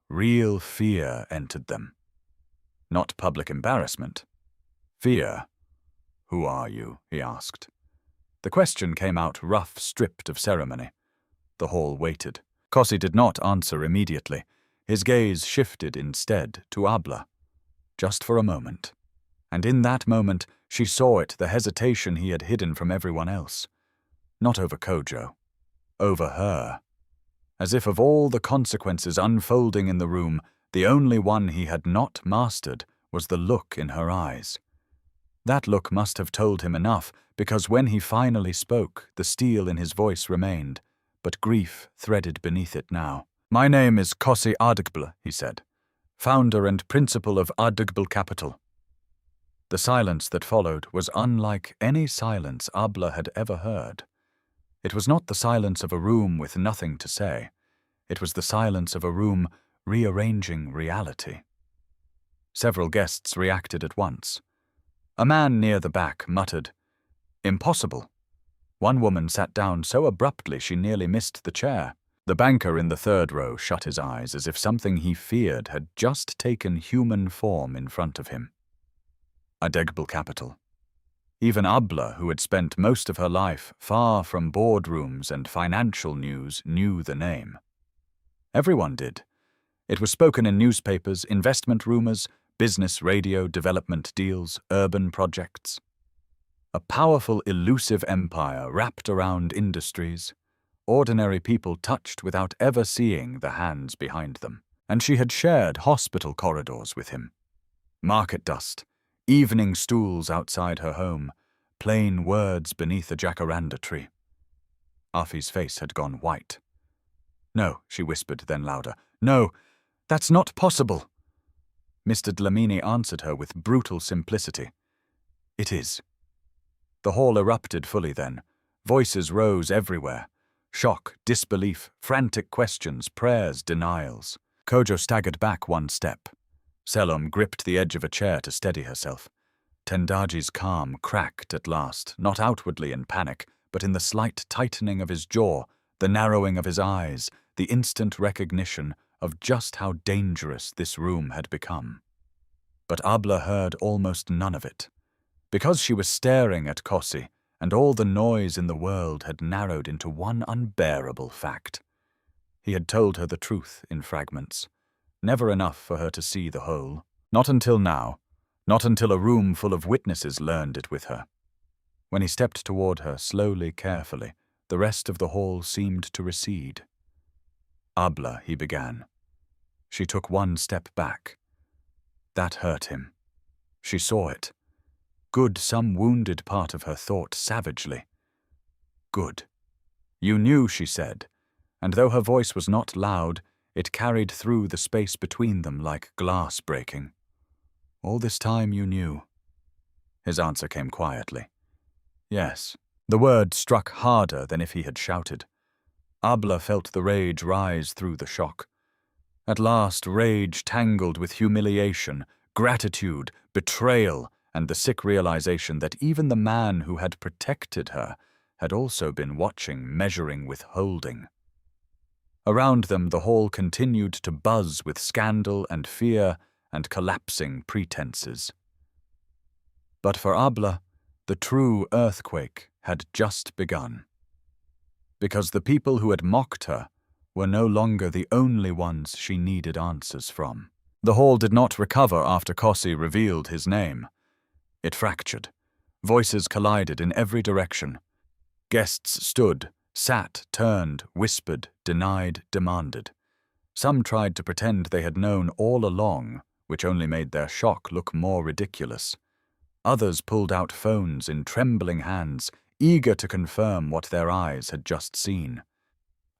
real fear entered them. Not public embarrassment. Fear. "Who are you?" he asked. The question came out rough, stripped of ceremony. The hall waited. Kossi did not answer immediately. His gaze shifted instead to Abla. Just for a moment. And in that moment, she saw it, the hesitation he had hidden from everyone else. Not over Kojo. Over her. As if of all the consequences unfolding in the room, the only one he had not mastered was the look in her eyes. That look must have told him enough, because when he finally spoke, the steel in his voice remained, but grief threaded beneath it now. "My name is Kossi Abla," he said, "founder and principal of Abla Capital." The silence that followed was unlike any silence Abla had ever heard. It was not the silence of a room with nothing to say. It was the silence of a room rearranging reality. Several guests reacted at once. A man near the back muttered, "Impossible." One woman sat down so abruptly she nearly missed the chair. The banker in the third row shut his eyes as if something he feared had just taken human form in front of him. Abla Capital. Even Abla, who had spent most of her life far from boardrooms and financial news, knew the name. Everyone did. It was spoken in newspapers, investment rumors, business radio, development deals, urban projects. A powerful, elusive empire wrapped around industries, ordinary people touched without ever seeing the hands behind them. And she had shared hospital corridors with him. Market dust, evening stools outside her home, plain words beneath a jacaranda tree. Afi's face had gone white. "No," she whispered, then louder. "No, that's not possible." Mr. Dlamini answered her with brutal simplicity. "It is." The hall erupted fully then. Voices rose everywhere. Shock, disbelief, frantic questions, prayers, denials. Kojo staggered back one step. Selom gripped the edge of a chair to steady herself. Tendaji's calm cracked at last, not outwardly in panic, but in the slight tightening of his jaw, the narrowing of his eyes, the instant recognition of just how dangerous this room had become. But Abla heard almost none of it. Because she was staring at Kossi, and all the noise in the world had narrowed into one unbearable fact. He had told her the truth in fragments, never enough for her to see the whole. Not until now, not until a room full of witnesses learned it with her. When he stepped toward her, slowly, carefully, the rest of the hall seemed to recede. "Abla," he began. She took one step back. That hurt him. She saw it. Good, some wounded part of her thought savagely. "Good. You knew," she said, and though her voice was not loud, it carried through the space between them like glass breaking. "All this time you knew." His answer came quietly. "Yes." The word struck harder than if he had shouted. Abla felt the rage rise through the shock. At last, rage tangled with humiliation, gratitude, betrayal, and the sick realization that even the man who had protected her had also been watching, measuring, withholding. Around them, the hall continued to buzz with scandal and fear and collapsing pretenses. But for Abla, the true earthquake had just begun. Because the people who had mocked her were no longer the only ones she needed answers from. The hall did not recover after Kossi revealed his name. It fractured. Voices collided in every direction. Guests stood, sat, turned, whispered, denied, demanded. Some tried to pretend they had known all along, which only made their shock look more ridiculous. Others pulled out phones in trembling hands, eager to confirm what their eyes had just seen.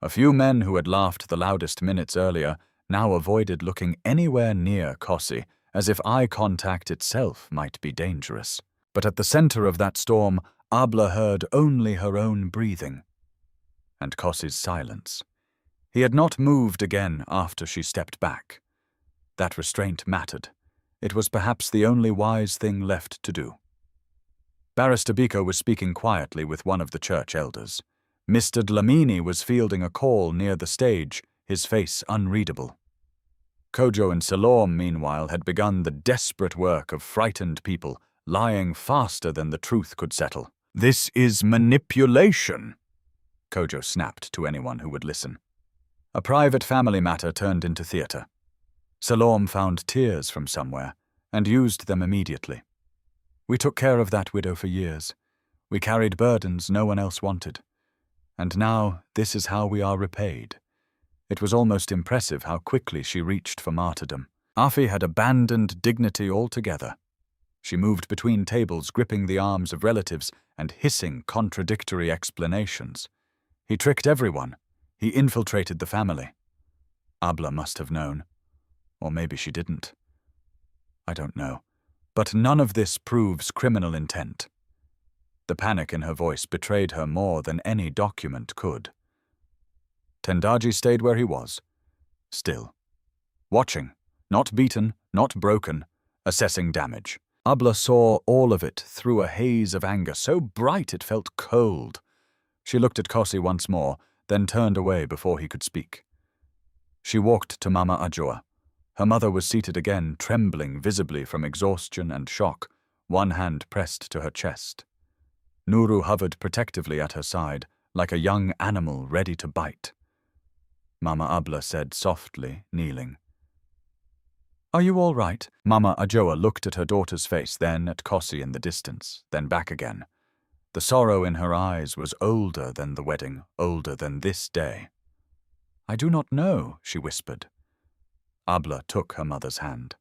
A few men who had laughed the loudest minutes earlier now avoided looking anywhere near Kossi, as if eye contact itself might be dangerous. But at the center of that storm, Abla heard only her own breathing and Kossi's silence. He had not moved again after she stepped back. That restraint mattered. It was perhaps the only wise thing left to do. Barrister Biko was speaking quietly with one of the church elders. Mr. Dlamini was fielding a call near the stage, his face unreadable. Kojo and Salom, meanwhile, had begun the desperate work of frightened people, lying faster than the truth could settle. "This is manipulation," Kojo snapped to anyone who would listen. A private family matter turned into theater. Salom found tears from somewhere and used them immediately. "We took care of that widow for years. We carried burdens no one else wanted. And now this is how we are repaid." It was almost impressive how quickly she reached for martyrdom. Afi had abandoned dignity altogether. She moved between tables, gripping the arms of relatives and hissing contradictory explanations. He tricked everyone. He infiltrated the family. Abla must have known. Or maybe she didn't. I don't know. But none of this proves criminal intent. The panic in her voice betrayed her more than any document could. Tendaji stayed where he was, still. Watching, not beaten, not broken, assessing damage. Abla saw all of it through a haze of anger, so bright it felt cold. She looked at Kossi once more, then turned away before he could speak. She walked to Mama Ajoa. Her mother was seated again, trembling visibly from exhaustion and shock, one hand pressed to her chest. Nuru hovered protectively at her side, like a young animal ready to bite. Mama Abla said softly, kneeling. "Are you all right?" Mama Ajoa looked at her daughter's face, then at Kossi in the distance, then back again. The sorrow in her eyes was older than the wedding, older than this day. "I do not know," she whispered. Abla took her mother's hand.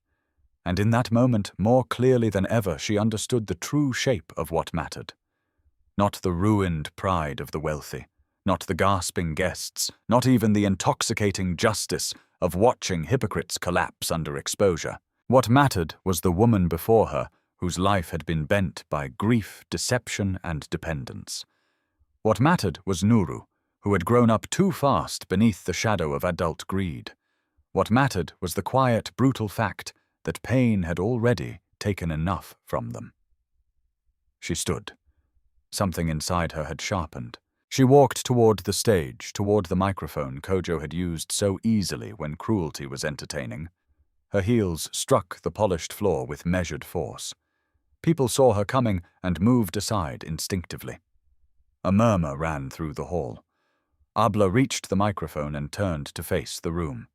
And in that moment, more clearly than ever, she understood the true shape of what mattered. Not the ruined pride of the wealthy, not the gasping guests, not even the intoxicating justice of watching hypocrites collapse under exposure. What mattered was the woman before her, whose life had been bent by grief, deception, and dependence. What mattered was Nuru, who had grown up too fast beneath the shadow of adult greed. What mattered was the quiet, brutal fact that pain had already taken enough from them. She stood. Something inside her had sharpened. She walked toward the stage, toward the microphone Kojo had used so easily when cruelty was entertaining. Her heels struck the polished floor with measured force. People saw her coming and moved aside instinctively. A murmur ran through the hall. Abla reached the microphone and turned to face the room.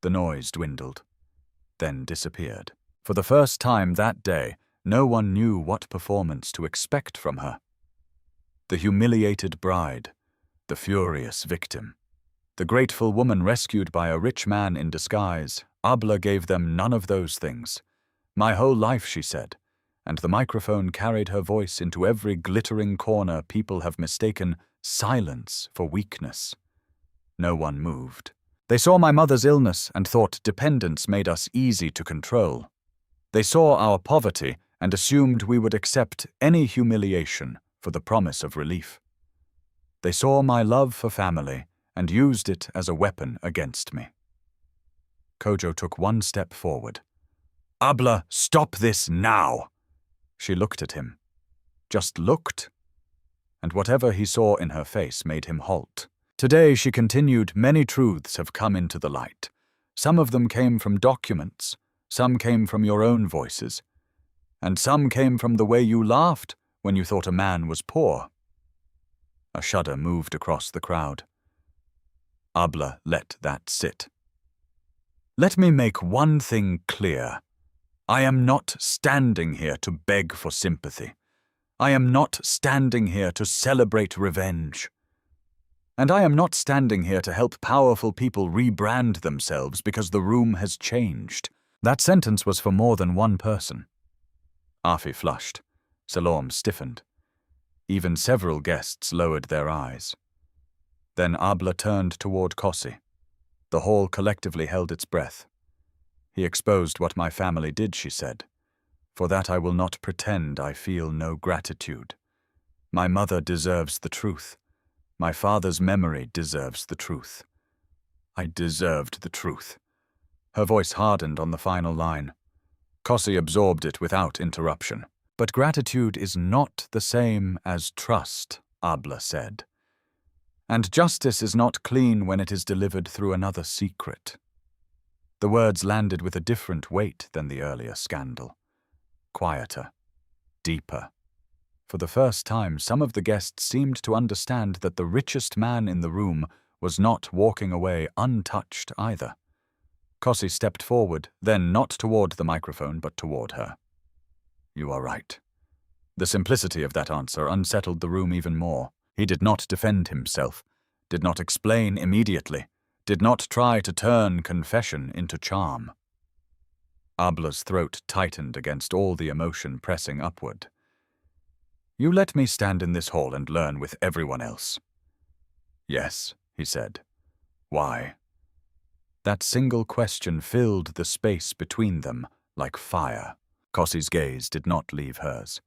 The noise dwindled, then disappeared. For the first time that day, no one knew what performance to expect from her. The humiliated bride, the furious victim, the grateful woman rescued by a rich man in disguise. Abla gave them none of those things. "My whole life," she said, and the microphone carried her voice into every glittering corner people have mistaken silence for weakness. No one moved. "They saw my mother's illness and thought dependence made us easy to control. They saw our poverty and assumed we would accept any humiliation for the promise of relief. They saw my love for family and used it as a weapon against me." Kojo took one step forward. "Abla, stop this now!" She looked at him. Just looked. And whatever he saw in her face made him halt. Today, she continued, many truths have come into the light. Some of them came from documents, some came from your own voices, and some came from the way you laughed when you thought a man was poor. A shudder moved across the crowd. Abla let that sit. "Let me make one thing clear. I am not standing here to beg for sympathy. I am not standing here to celebrate revenge. And I am not standing here to help powerful people rebrand themselves because the room has changed." That sentence was for more than one person. Afi flushed. Salom stiffened. Even several guests lowered their eyes. Then Abla turned toward Kossi. The hall collectively held its breath. He exposed what my family did, she said. For that I will not pretend I feel no gratitude. My mother deserves the truth. My father's memory deserves the truth. I deserved the truth. Her voice hardened on the final line. Kossi absorbed it without interruption. But gratitude is not the same as trust, Abla said. And justice is not clean when it is delivered through another secret. The words landed with a different weight than the earlier scandal. Quieter, deeper. For the first time, some of the guests seemed to understand that the richest man in the room was not walking away untouched either. Kossi stepped forward, then not toward the microphone, but toward her. You are right. The simplicity of that answer unsettled the room even more. He did not defend himself, did not explain immediately, did not try to turn confession into charm. Abla's throat tightened against all the emotion pressing upward. You let me stand in this hall and learn with everyone else. Yes, he said. Why? That single question filled the space between them like fire. Kossi's gaze did not leave hers.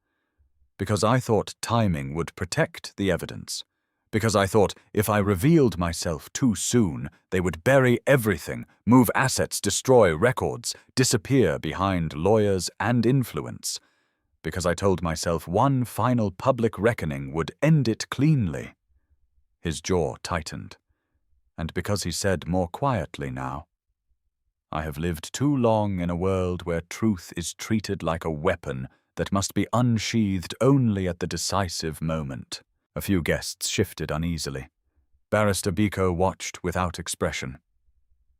Because I thought timing would protect the evidence. Because I thought if I revealed myself too soon, they would bury everything, move assets, destroy records, disappear behind lawyers and influence. Because I told myself one final public reckoning would end it cleanly. His jaw tightened. And because he said more quietly now, I have lived too long in a world where truth is treated like a weapon that must be unsheathed only at the decisive moment. A few guests shifted uneasily. Barrister Biko watched without expression.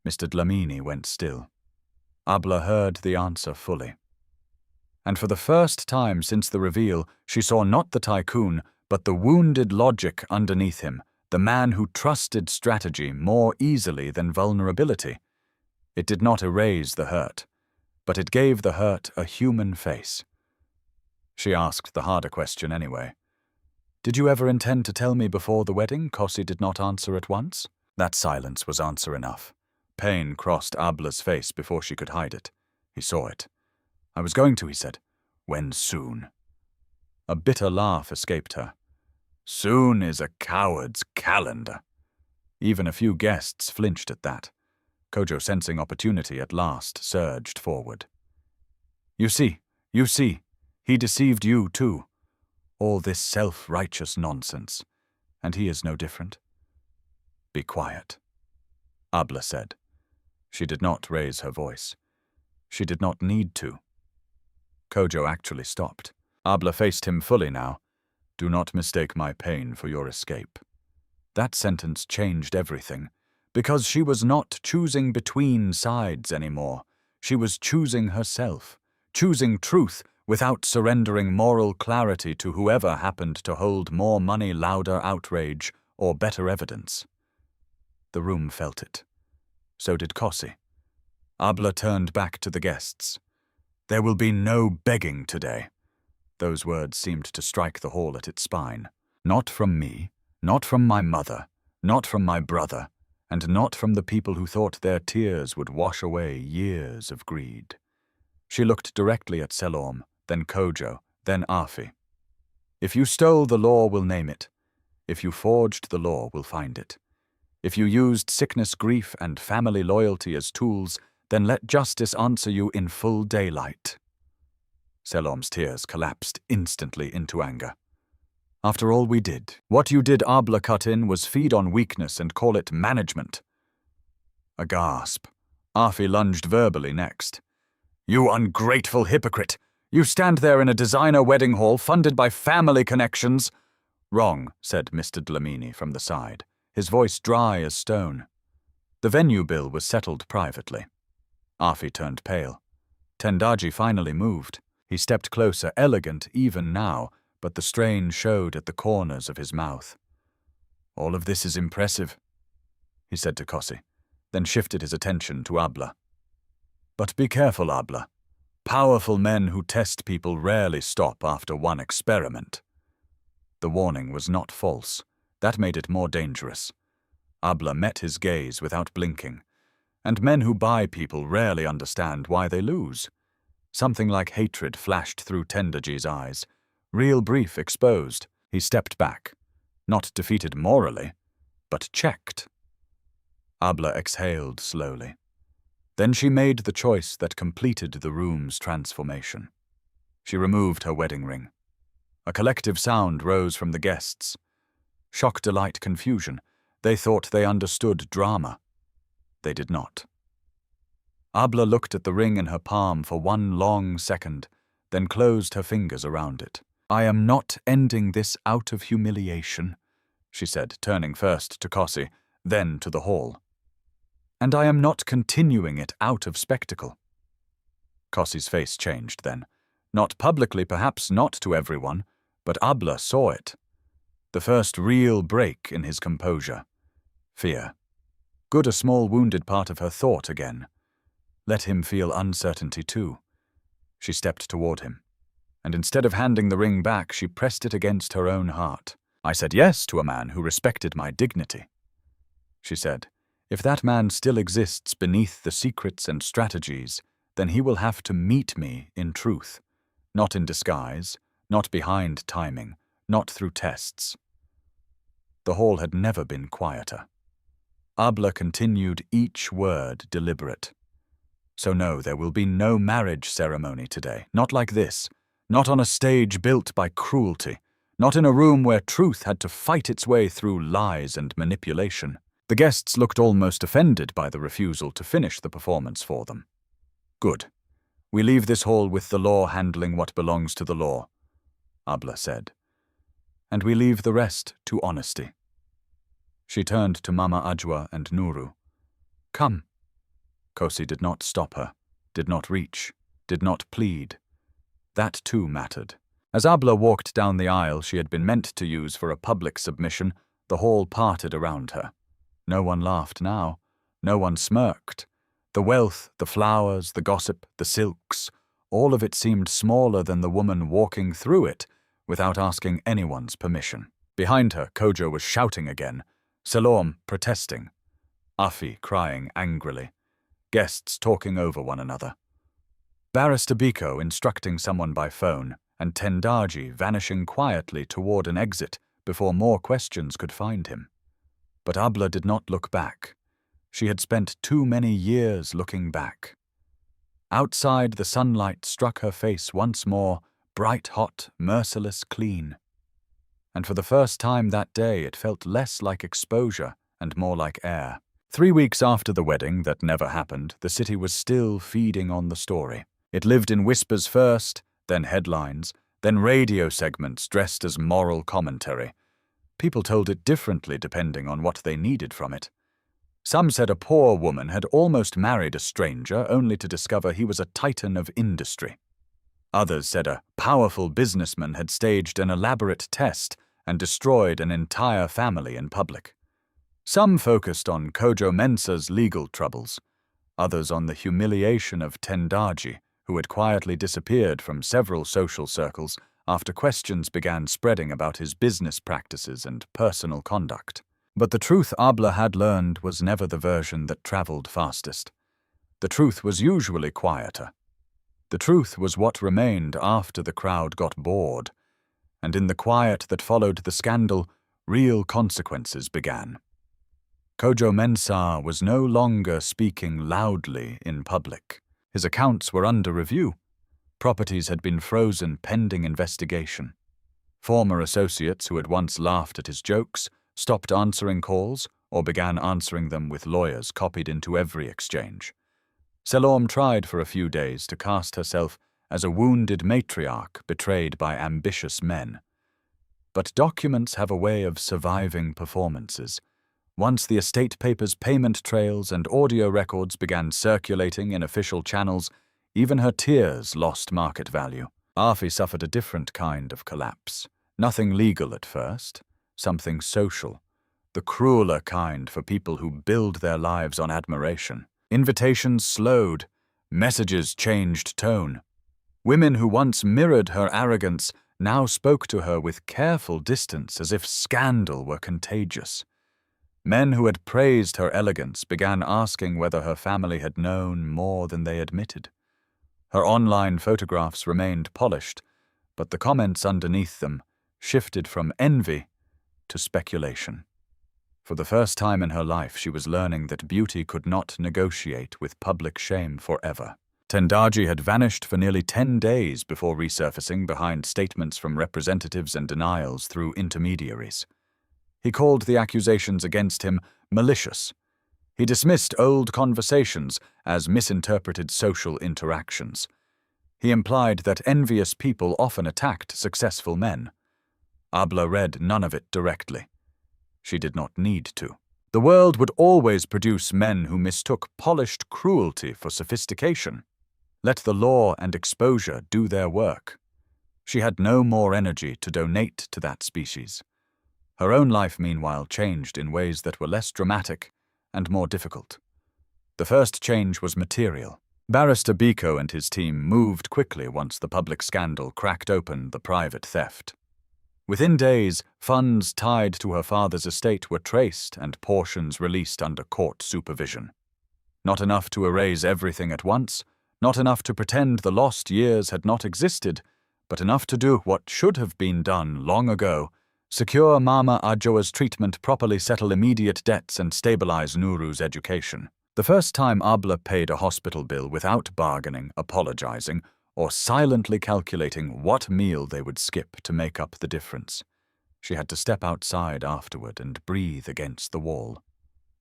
Mr. Dlamini went still. Abla heard the answer fully. And for the first time since the reveal, she saw not the Tycoon, but the wounded logic underneath him, the man who trusted strategy more easily than vulnerability. It did not erase the hurt, but it gave the hurt a human face. She asked the harder question anyway. Did you ever intend to tell me before the wedding? Kossi did not answer at once. That silence was answer enough. Pain crossed Abla's face before she could hide it. He saw it. I was going to, he said. When soon? A bitter laugh escaped her. Soon is a coward's calendar. Even a few guests flinched at that. Kojo, sensing opportunity at last, surged forward. You see, he deceived you too. All this self-righteous nonsense, and he is no different. Be quiet, Abla said. She did not raise her voice. She did not need to. Kojo actually stopped. Abla faced him fully now. Do not mistake my pain for your escape. That sentence changed everything, because she was not choosing between sides anymore. She was choosing herself, choosing truth without surrendering moral clarity to whoever happened to hold more money, louder outrage, or better evidence. The room felt it. So did Kossi. Abla turned back to the guests. There will be no begging today. Those words seemed to strike the hall at its spine. Not from me, not from my mother, not from my brother, and not from the people who thought their tears would wash away years of greed. She looked directly at Selorm, then Kojo, then Afi. If you stole, the law will name it. If you forged, the law will find it. If you used sickness, grief, and family loyalty as tools, then let justice answer you in full daylight. Selorm's tears collapsed instantly into anger. After all we did, what you did, Abla cut in, was feed on weakness and call it management. A gasp. Afi lunged verbally next. You ungrateful hypocrite! You stand there in a designer wedding hall funded by family connections. Wrong, said Mr. Dlamini from the side, his voice dry as stone. The venue bill was settled privately. Afi turned pale. Tendaji finally moved. He stepped closer, elegant even now, but the strain showed at the corners of his mouth. All of this is impressive, he said to Kossi, then shifted his attention to Abla. But be careful, Abla. Powerful men who test people rarely stop after one experiment. The warning was not false. That made it more dangerous. Abla met his gaze without blinking. And men who buy people rarely understand why they lose. Something like hatred flashed through Tendaji's eyes. Real brief exposed. He stepped back. Not defeated morally, but checked. Abla exhaled slowly. Then she made the choice that completed the room's transformation. She removed her wedding ring. A collective sound rose from the guests. Shock, delight, confusion. They thought they understood drama. They did not. Abla looked at the ring in her palm for one long second, then closed her fingers around it. "I am not ending this out of humiliation," she said, turning first to Kossi, then to the hall. "And I am not continuing it out of spectacle." Kossi's face changed then. Not publicly, perhaps not to everyone, but Abla saw it. The first real break in his composure. Fear. Good, a small wounded part of her thought again. Let him feel uncertainty too. She stepped toward him, and instead of handing the ring back, she pressed it against her own heart. "I said yes to a man who respected my dignity," she said. "If that man still exists beneath the secrets and strategies, then he will have to meet me in truth, not in disguise, not behind timing, not through tests." The hall had never been quieter. Abla continued, each word deliberate. "So no, there will be no marriage ceremony today, not like this, not on a stage built by cruelty, not in a room where truth had to fight its way through lies and manipulation." The guests looked almost offended by the refusal to finish the performance for them. "Good. We leave this hall with the law handling what belongs to the law," Abla said. "And we leave the rest to honesty." She turned to Mama Ajwa and Nuru. "Come." Kossi did not stop her, did not reach, did not plead. That too mattered. As Abla walked down the aisle she had been meant to use for a public submission, the hall parted around her. No one laughed now. No one smirked. The wealth, the flowers, the gossip, the silks, all of it seemed smaller than the woman walking through it without asking anyone's permission. Behind her, Kojo was shouting again, Salom protesting, Afi crying angrily, guests talking over one another. Barrister Biko instructing someone by phone, and Tendaji vanishing quietly toward an exit before more questions could find him. But Abla did not look back. She had spent too many years looking back. Outside, the sunlight struck her face once more, bright, hot, merciless, clean. And for the first time that day it felt less like exposure and more like air. 3 weeks after the wedding that never happened, the city was still feeding on the story. It lived in whispers first, then headlines, then radio segments dressed as moral commentary. People told it differently depending on what they needed from it. Some said a poor woman had almost married a stranger only to discover he was a titan of industry. Others said a powerful businessman had staged an elaborate test and destroyed an entire family in public. Some focused on Kojo Mensah's legal troubles, others on the humiliation of Tendaji, who had quietly disappeared from several social circles after questions began spreading about his business practices and personal conduct. But the truth Abla had learned was never the version that traveled fastest. The truth was usually quieter. The truth was what remained after the crowd got bored, and in the quiet that followed the scandal, real consequences began. Kojo Mensah was no longer speaking loudly in public. His accounts were under review. Properties had been frozen pending investigation. Former associates who had once laughed at his jokes stopped answering calls or began answering them with lawyers copied into every exchange. Salom tried for a few days to cast herself as a wounded matriarch betrayed by ambitious men. But documents have a way of surviving performances. Once the estate papers' payment trails and audio records began circulating in official channels, even her tears lost market value. Afi suffered a different kind of collapse. Nothing legal at first, something social. The crueler kind for people who build their lives on admiration. Invitations slowed. Messages changed tone. Women who once mirrored her arrogance now spoke to her with careful distance as if scandal were contagious. Men who had praised her elegance began asking whether her family had known more than they admitted. Her online photographs remained polished, but the comments underneath them shifted from envy to speculation. For the first time in her life, she was learning that beauty could not negotiate with public shame forever. Tendaji had vanished for nearly 10 days before resurfacing behind statements from representatives and denials through intermediaries. He called the accusations against him malicious. He dismissed old conversations as misinterpreted social interactions. He implied that envious people often attacked successful men. Abla read none of it directly. She did not need to. The world would always produce men who mistook polished cruelty for sophistication. Let the law and exposure do their work. She had no more energy to donate to that species. Her own life, meanwhile, changed in ways that were less dramatic and more difficult. The first change was material. Barrister Biko and his team moved quickly once the public scandal cracked open the private theft. Within days, funds tied to her father's estate were traced and portions released under court supervision. Not enough to erase everything at once, not enough to pretend the lost years had not existed, but enough to do what should have been done long ago: secure Mama Ajoa's treatment, properly settle immediate debts, and stabilize Nuru's education. The first time Abla paid a hospital bill without bargaining, apologizing, or silently calculating what meal they would skip to make up the difference. She had to step outside afterward and breathe against the wall.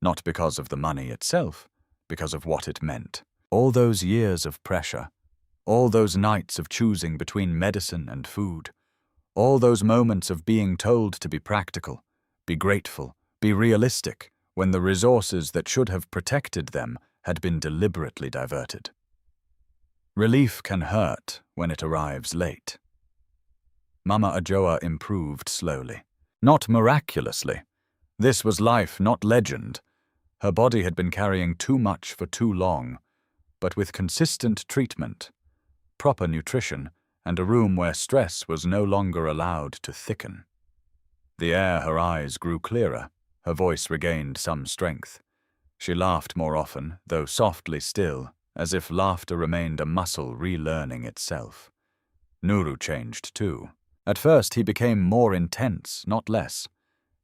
Not because of the money itself, because of what it meant. All those years of pressure, all those nights of choosing between medicine and food, all those moments of being told to be practical, be grateful, be realistic, when the resources that should have protected them had been deliberately diverted. Relief can hurt when it arrives late. Mama Ajoa improved slowly. Not miraculously. This was life, not legend. Her body had been carrying too much for too long, but with consistent treatment, proper nutrition, and a room where stress was no longer allowed to thicken. The air her eyes grew clearer, her voice regained some strength. She laughed more often, though softly still, as if laughter remained a muscle relearning itself. Nuru changed too. At first he became more intense, not less.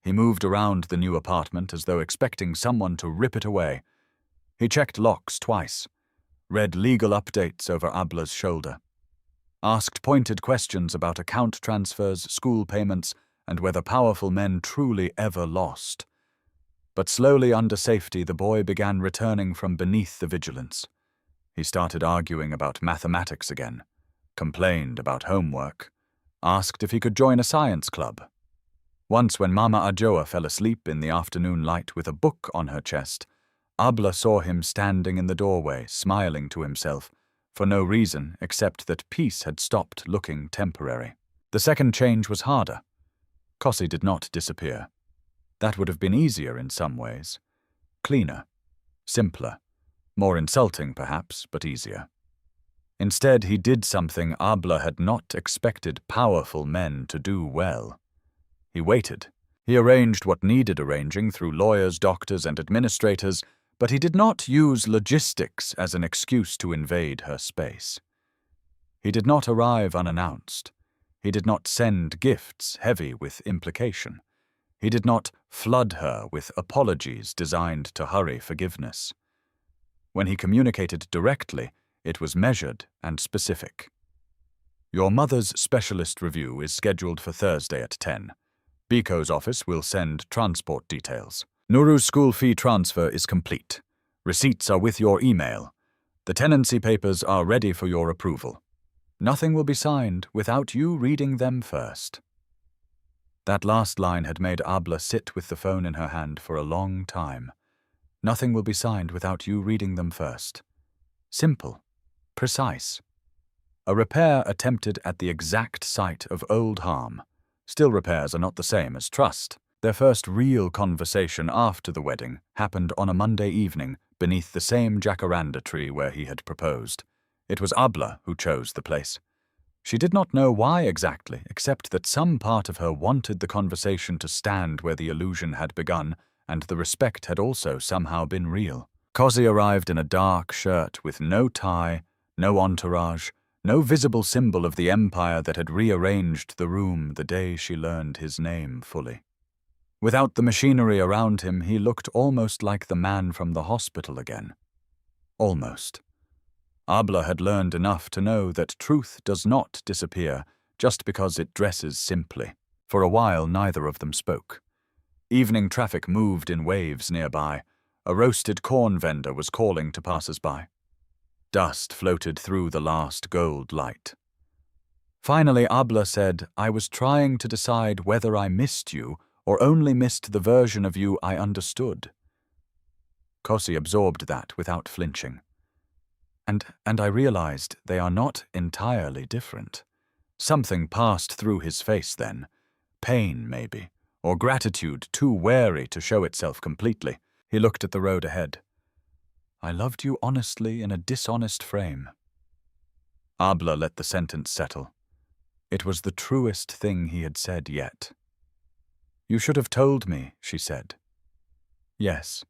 He moved around the new apartment as though expecting someone to rip it away. He checked locks twice, read legal updates over Abla's shoulder, asked pointed questions about account transfers, school payments, and whether powerful men truly ever lost. But slowly, under safety, the boy began returning from beneath the vigilance. He started arguing about mathematics again, complained about homework, asked if he could join a science club. Once, when Mama Ajoa fell asleep in the afternoon light with a book on her chest, Abla saw him standing in the doorway, smiling to himself, for no reason except that peace had stopped looking temporary. The second change was harder. Kossi did not disappear. That would have been easier in some ways. Cleaner, simpler, more insulting perhaps, but easier. Instead, he did something Abla had not expected powerful men to do well. He waited. He arranged what needed arranging through lawyers, doctors, and administrators, but he did not use logistics as an excuse to invade her space. He did not arrive unannounced. He did not send gifts heavy with implication. He did not flood her with apologies designed to hurry forgiveness. When he communicated directly, it was measured and specific. Your mother's specialist review is scheduled for Thursday at 10. Biko's office will send transport details. Nuru's school fee transfer is complete. Receipts are with your email. The tenancy papers are ready for your approval. Nothing will be signed without you reading them first. That last line had made Abla sit with the phone in her hand for a long time. Nothing will be signed without you reading them first. Simple. Precise. A repair attempted at the exact site of old harm. Still, repairs are not the same as trust. Their first real conversation after the wedding happened on a Monday evening beneath the same jacaranda tree where he had proposed. It was Abla who chose the place. She did not know why exactly, except that some part of her wanted the conversation to stand where the illusion had begun and the respect had also somehow been real. Kossi arrived in a dark shirt with no tie, no entourage, no visible symbol of the empire that had rearranged the room the day she learned his name fully. Without the machinery around him, he looked almost like the man from the hospital again. Almost. Abla had learned enough to know that truth does not disappear just because it dresses simply. For a while, neither of them spoke. Evening traffic moved in waves nearby. A roasted corn vendor was calling to passers-by. Dust floated through the last gold light. Finally, Abla said, "I was trying to decide whether I missed you or only missed the version of you I understood." Kossi absorbed that without flinching. And I realized they are not entirely different. Something passed through his face then. Pain, maybe, or gratitude too wary to show itself completely. He looked at the road ahead. "I loved you honestly in a dishonest frame." Abla let the sentence settle. It was the truest thing he had said yet. "You should have told me," she said. "Yes,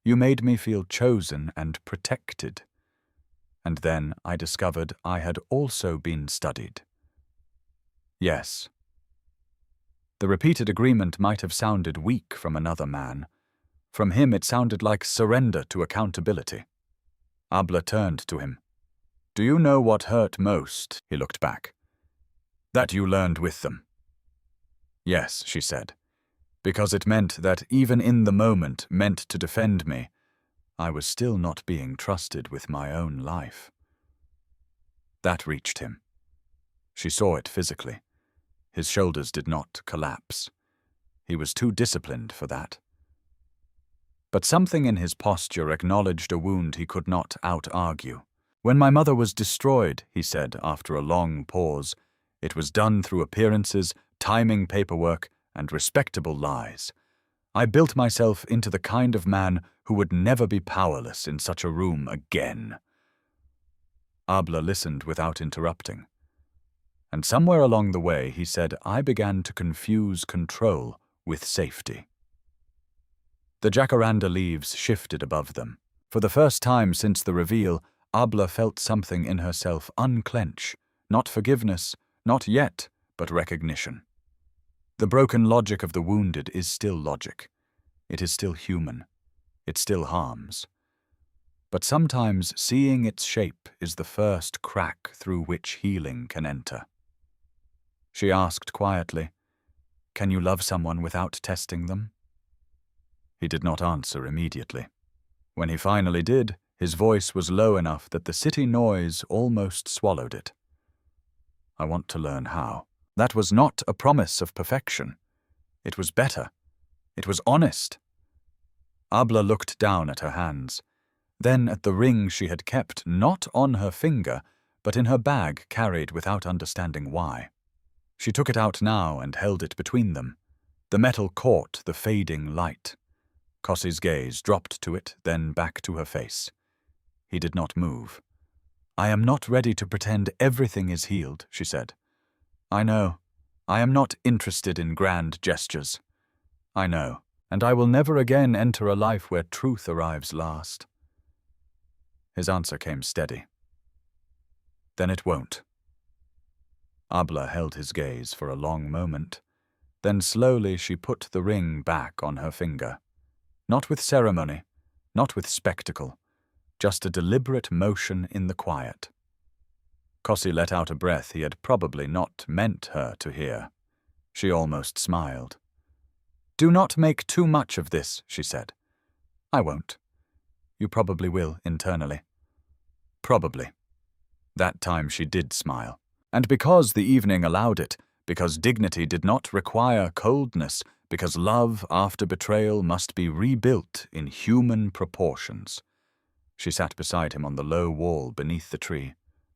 you made me feel chosen and protected. And then I discovered I had also been studied." Yes. The repeated agreement might have sounded weak from another man. From him it sounded like surrender to accountability. Abla turned to him. "Do you know what hurt most?" He looked back. "That you learned with them." "Yes," she said, "because it meant that even in the moment meant to defend me, I was still not being trusted with my own life." That reached him. She saw it physically. His shoulders did not collapse. He was too disciplined for that. But something in his posture acknowledged a wound he could not out-argue. "When my mother was destroyed," he said after a long pause, "it was done through appearances, timing paperwork, and respectable lies. I built myself into the kind of man who would never be powerless in such a room again." Abla listened without interrupting. And somewhere along the way, he said, "I began to confuse control with safety." The jacaranda leaves shifted above them. For the first time since the reveal, Abla felt something in herself unclench. Not forgiveness, not yet, but recognition. The broken logic of the wounded is still logic. It is still human. It still harms. But sometimes seeing its shape is the first crack through which healing can enter. She asked quietly, "Can you love someone without testing them?" He did not answer immediately. When he finally did, his voice was low enough that the city noise almost swallowed it. "I want to learn how." That was not a promise of perfection. It was better. It was honest. Abla looked down at her hands, then at the ring she had kept not on her finger, but in her bag carried without understanding why. She took it out now and held it between them. The metal caught the fading light. Kossi's gaze dropped to it, then back to her face. He did not move. "I am not ready to pretend everything is healed," she said. "I know. I am not interested in grand gestures. I know, and I will never again enter a life where truth arrives last." His answer came steady. "Then it won't." Abla held his gaze for a long moment. Then slowly she put the ring back on her finger. Not with ceremony, not with spectacle, just a deliberate motion in the quiet. Kossi let out a breath he had probably not meant her to hear. She almost smiled. "Do not make too much of this," she said. "I won't. You probably will internally." Probably. That time she did smile. And because the evening allowed it, because dignity did not require coldness, because love after betrayal must be rebuilt in human proportions. She sat beside him on the low wall beneath the tree.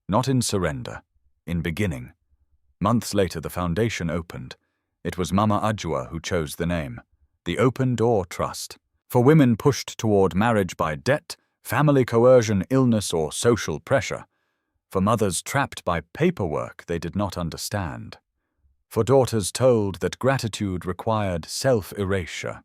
Not in surrender, in beginning. Months later the foundation opened. It was Mama Ajwa who chose the name. The Open Door Trust. For women pushed toward marriage by debt, family coercion, illness, or social pressure. For mothers trapped by paperwork they did not understand. For daughters told that gratitude required self-erasure.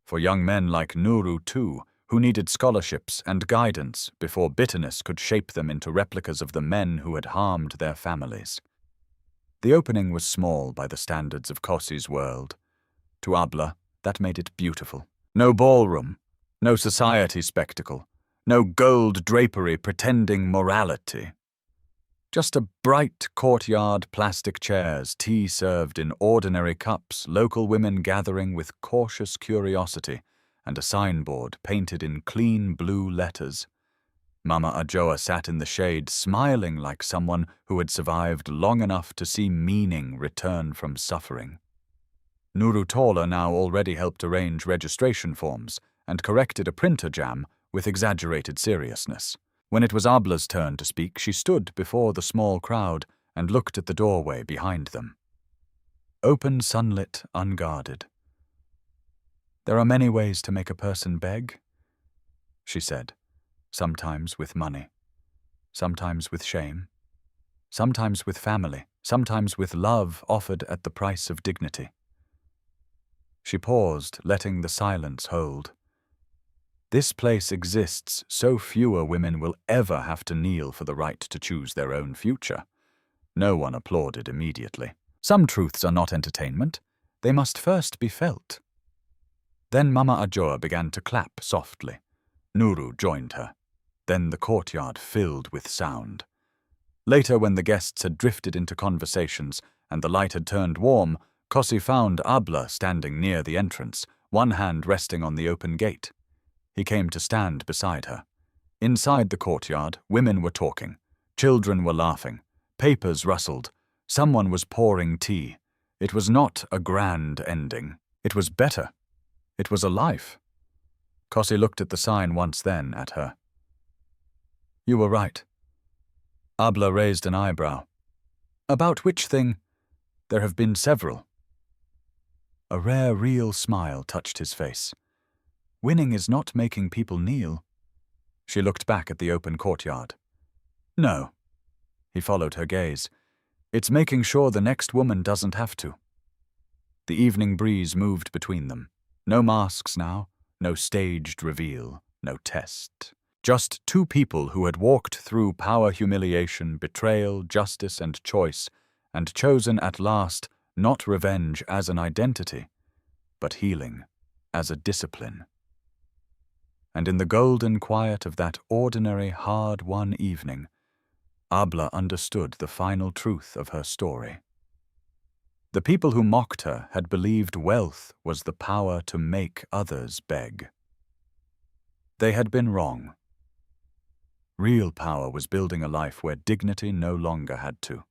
For young men like Nuru too, who needed scholarships and guidance before bitterness could shape them into replicas of the men who had harmed their families. The opening was small by the standards of Kossi's world. To Abla, that made it beautiful. No ballroom, no society spectacle, no gold drapery pretending morality. Just a bright courtyard, plastic chairs, tea served in ordinary cups, local women gathering with cautious curiosity, and a signboard painted in clean blue letters. Mama Ajoa sat in the shade, smiling like someone who had survived long enough to see meaning return from suffering. Nuru Tola now already helped arrange registration forms and corrected a printer jam with exaggerated seriousness. When it was Abla's turn to speak, she stood before the small crowd and looked at the doorway behind them. Open, sunlit, unguarded. "There are many ways to make a person beg," she said, sometimes with money, sometimes with shame, sometimes with family, sometimes with love offered at the price of dignity. She paused, letting the silence hold. This place exists so fewer women will ever have to kneel for the right to choose their own future. No one applauded immediately. Some truths are not entertainment. They must first be felt. Then Mama Ajoa began to clap softly. Nuru joined her. Then the courtyard filled with sound. Later, when the guests had drifted into conversations and the light had turned warm, Kossi found Abla standing near the entrance, one hand resting on the open gate. He came to stand beside her. Inside the courtyard, women were talking. Children were laughing. Papers rustled. Someone was pouring tea. It was not a grand ending. It was better. It was a life. Kossi looked at the sign once, then at her. "You were right." Abla raised an eyebrow. "About which thing?" "There have been several." A rare, real smile touched his face. "Winning is not making people kneel." She looked back at the open courtyard. "No." He followed her gaze. "It's making sure the next woman doesn't have to." The evening breeze moved between them. No masks now, no staged reveal, no test. Just two people who had walked through power, humiliation, betrayal, justice, and choice, and chosen at last not revenge as an identity, but healing as a discipline. And in the golden quiet of that ordinary, hard-won evening, Abla understood the final truth of her story. The people who mocked her had believed wealth was the power to make others beg. They had been wrong. Real power was building a life where dignity no longer had to.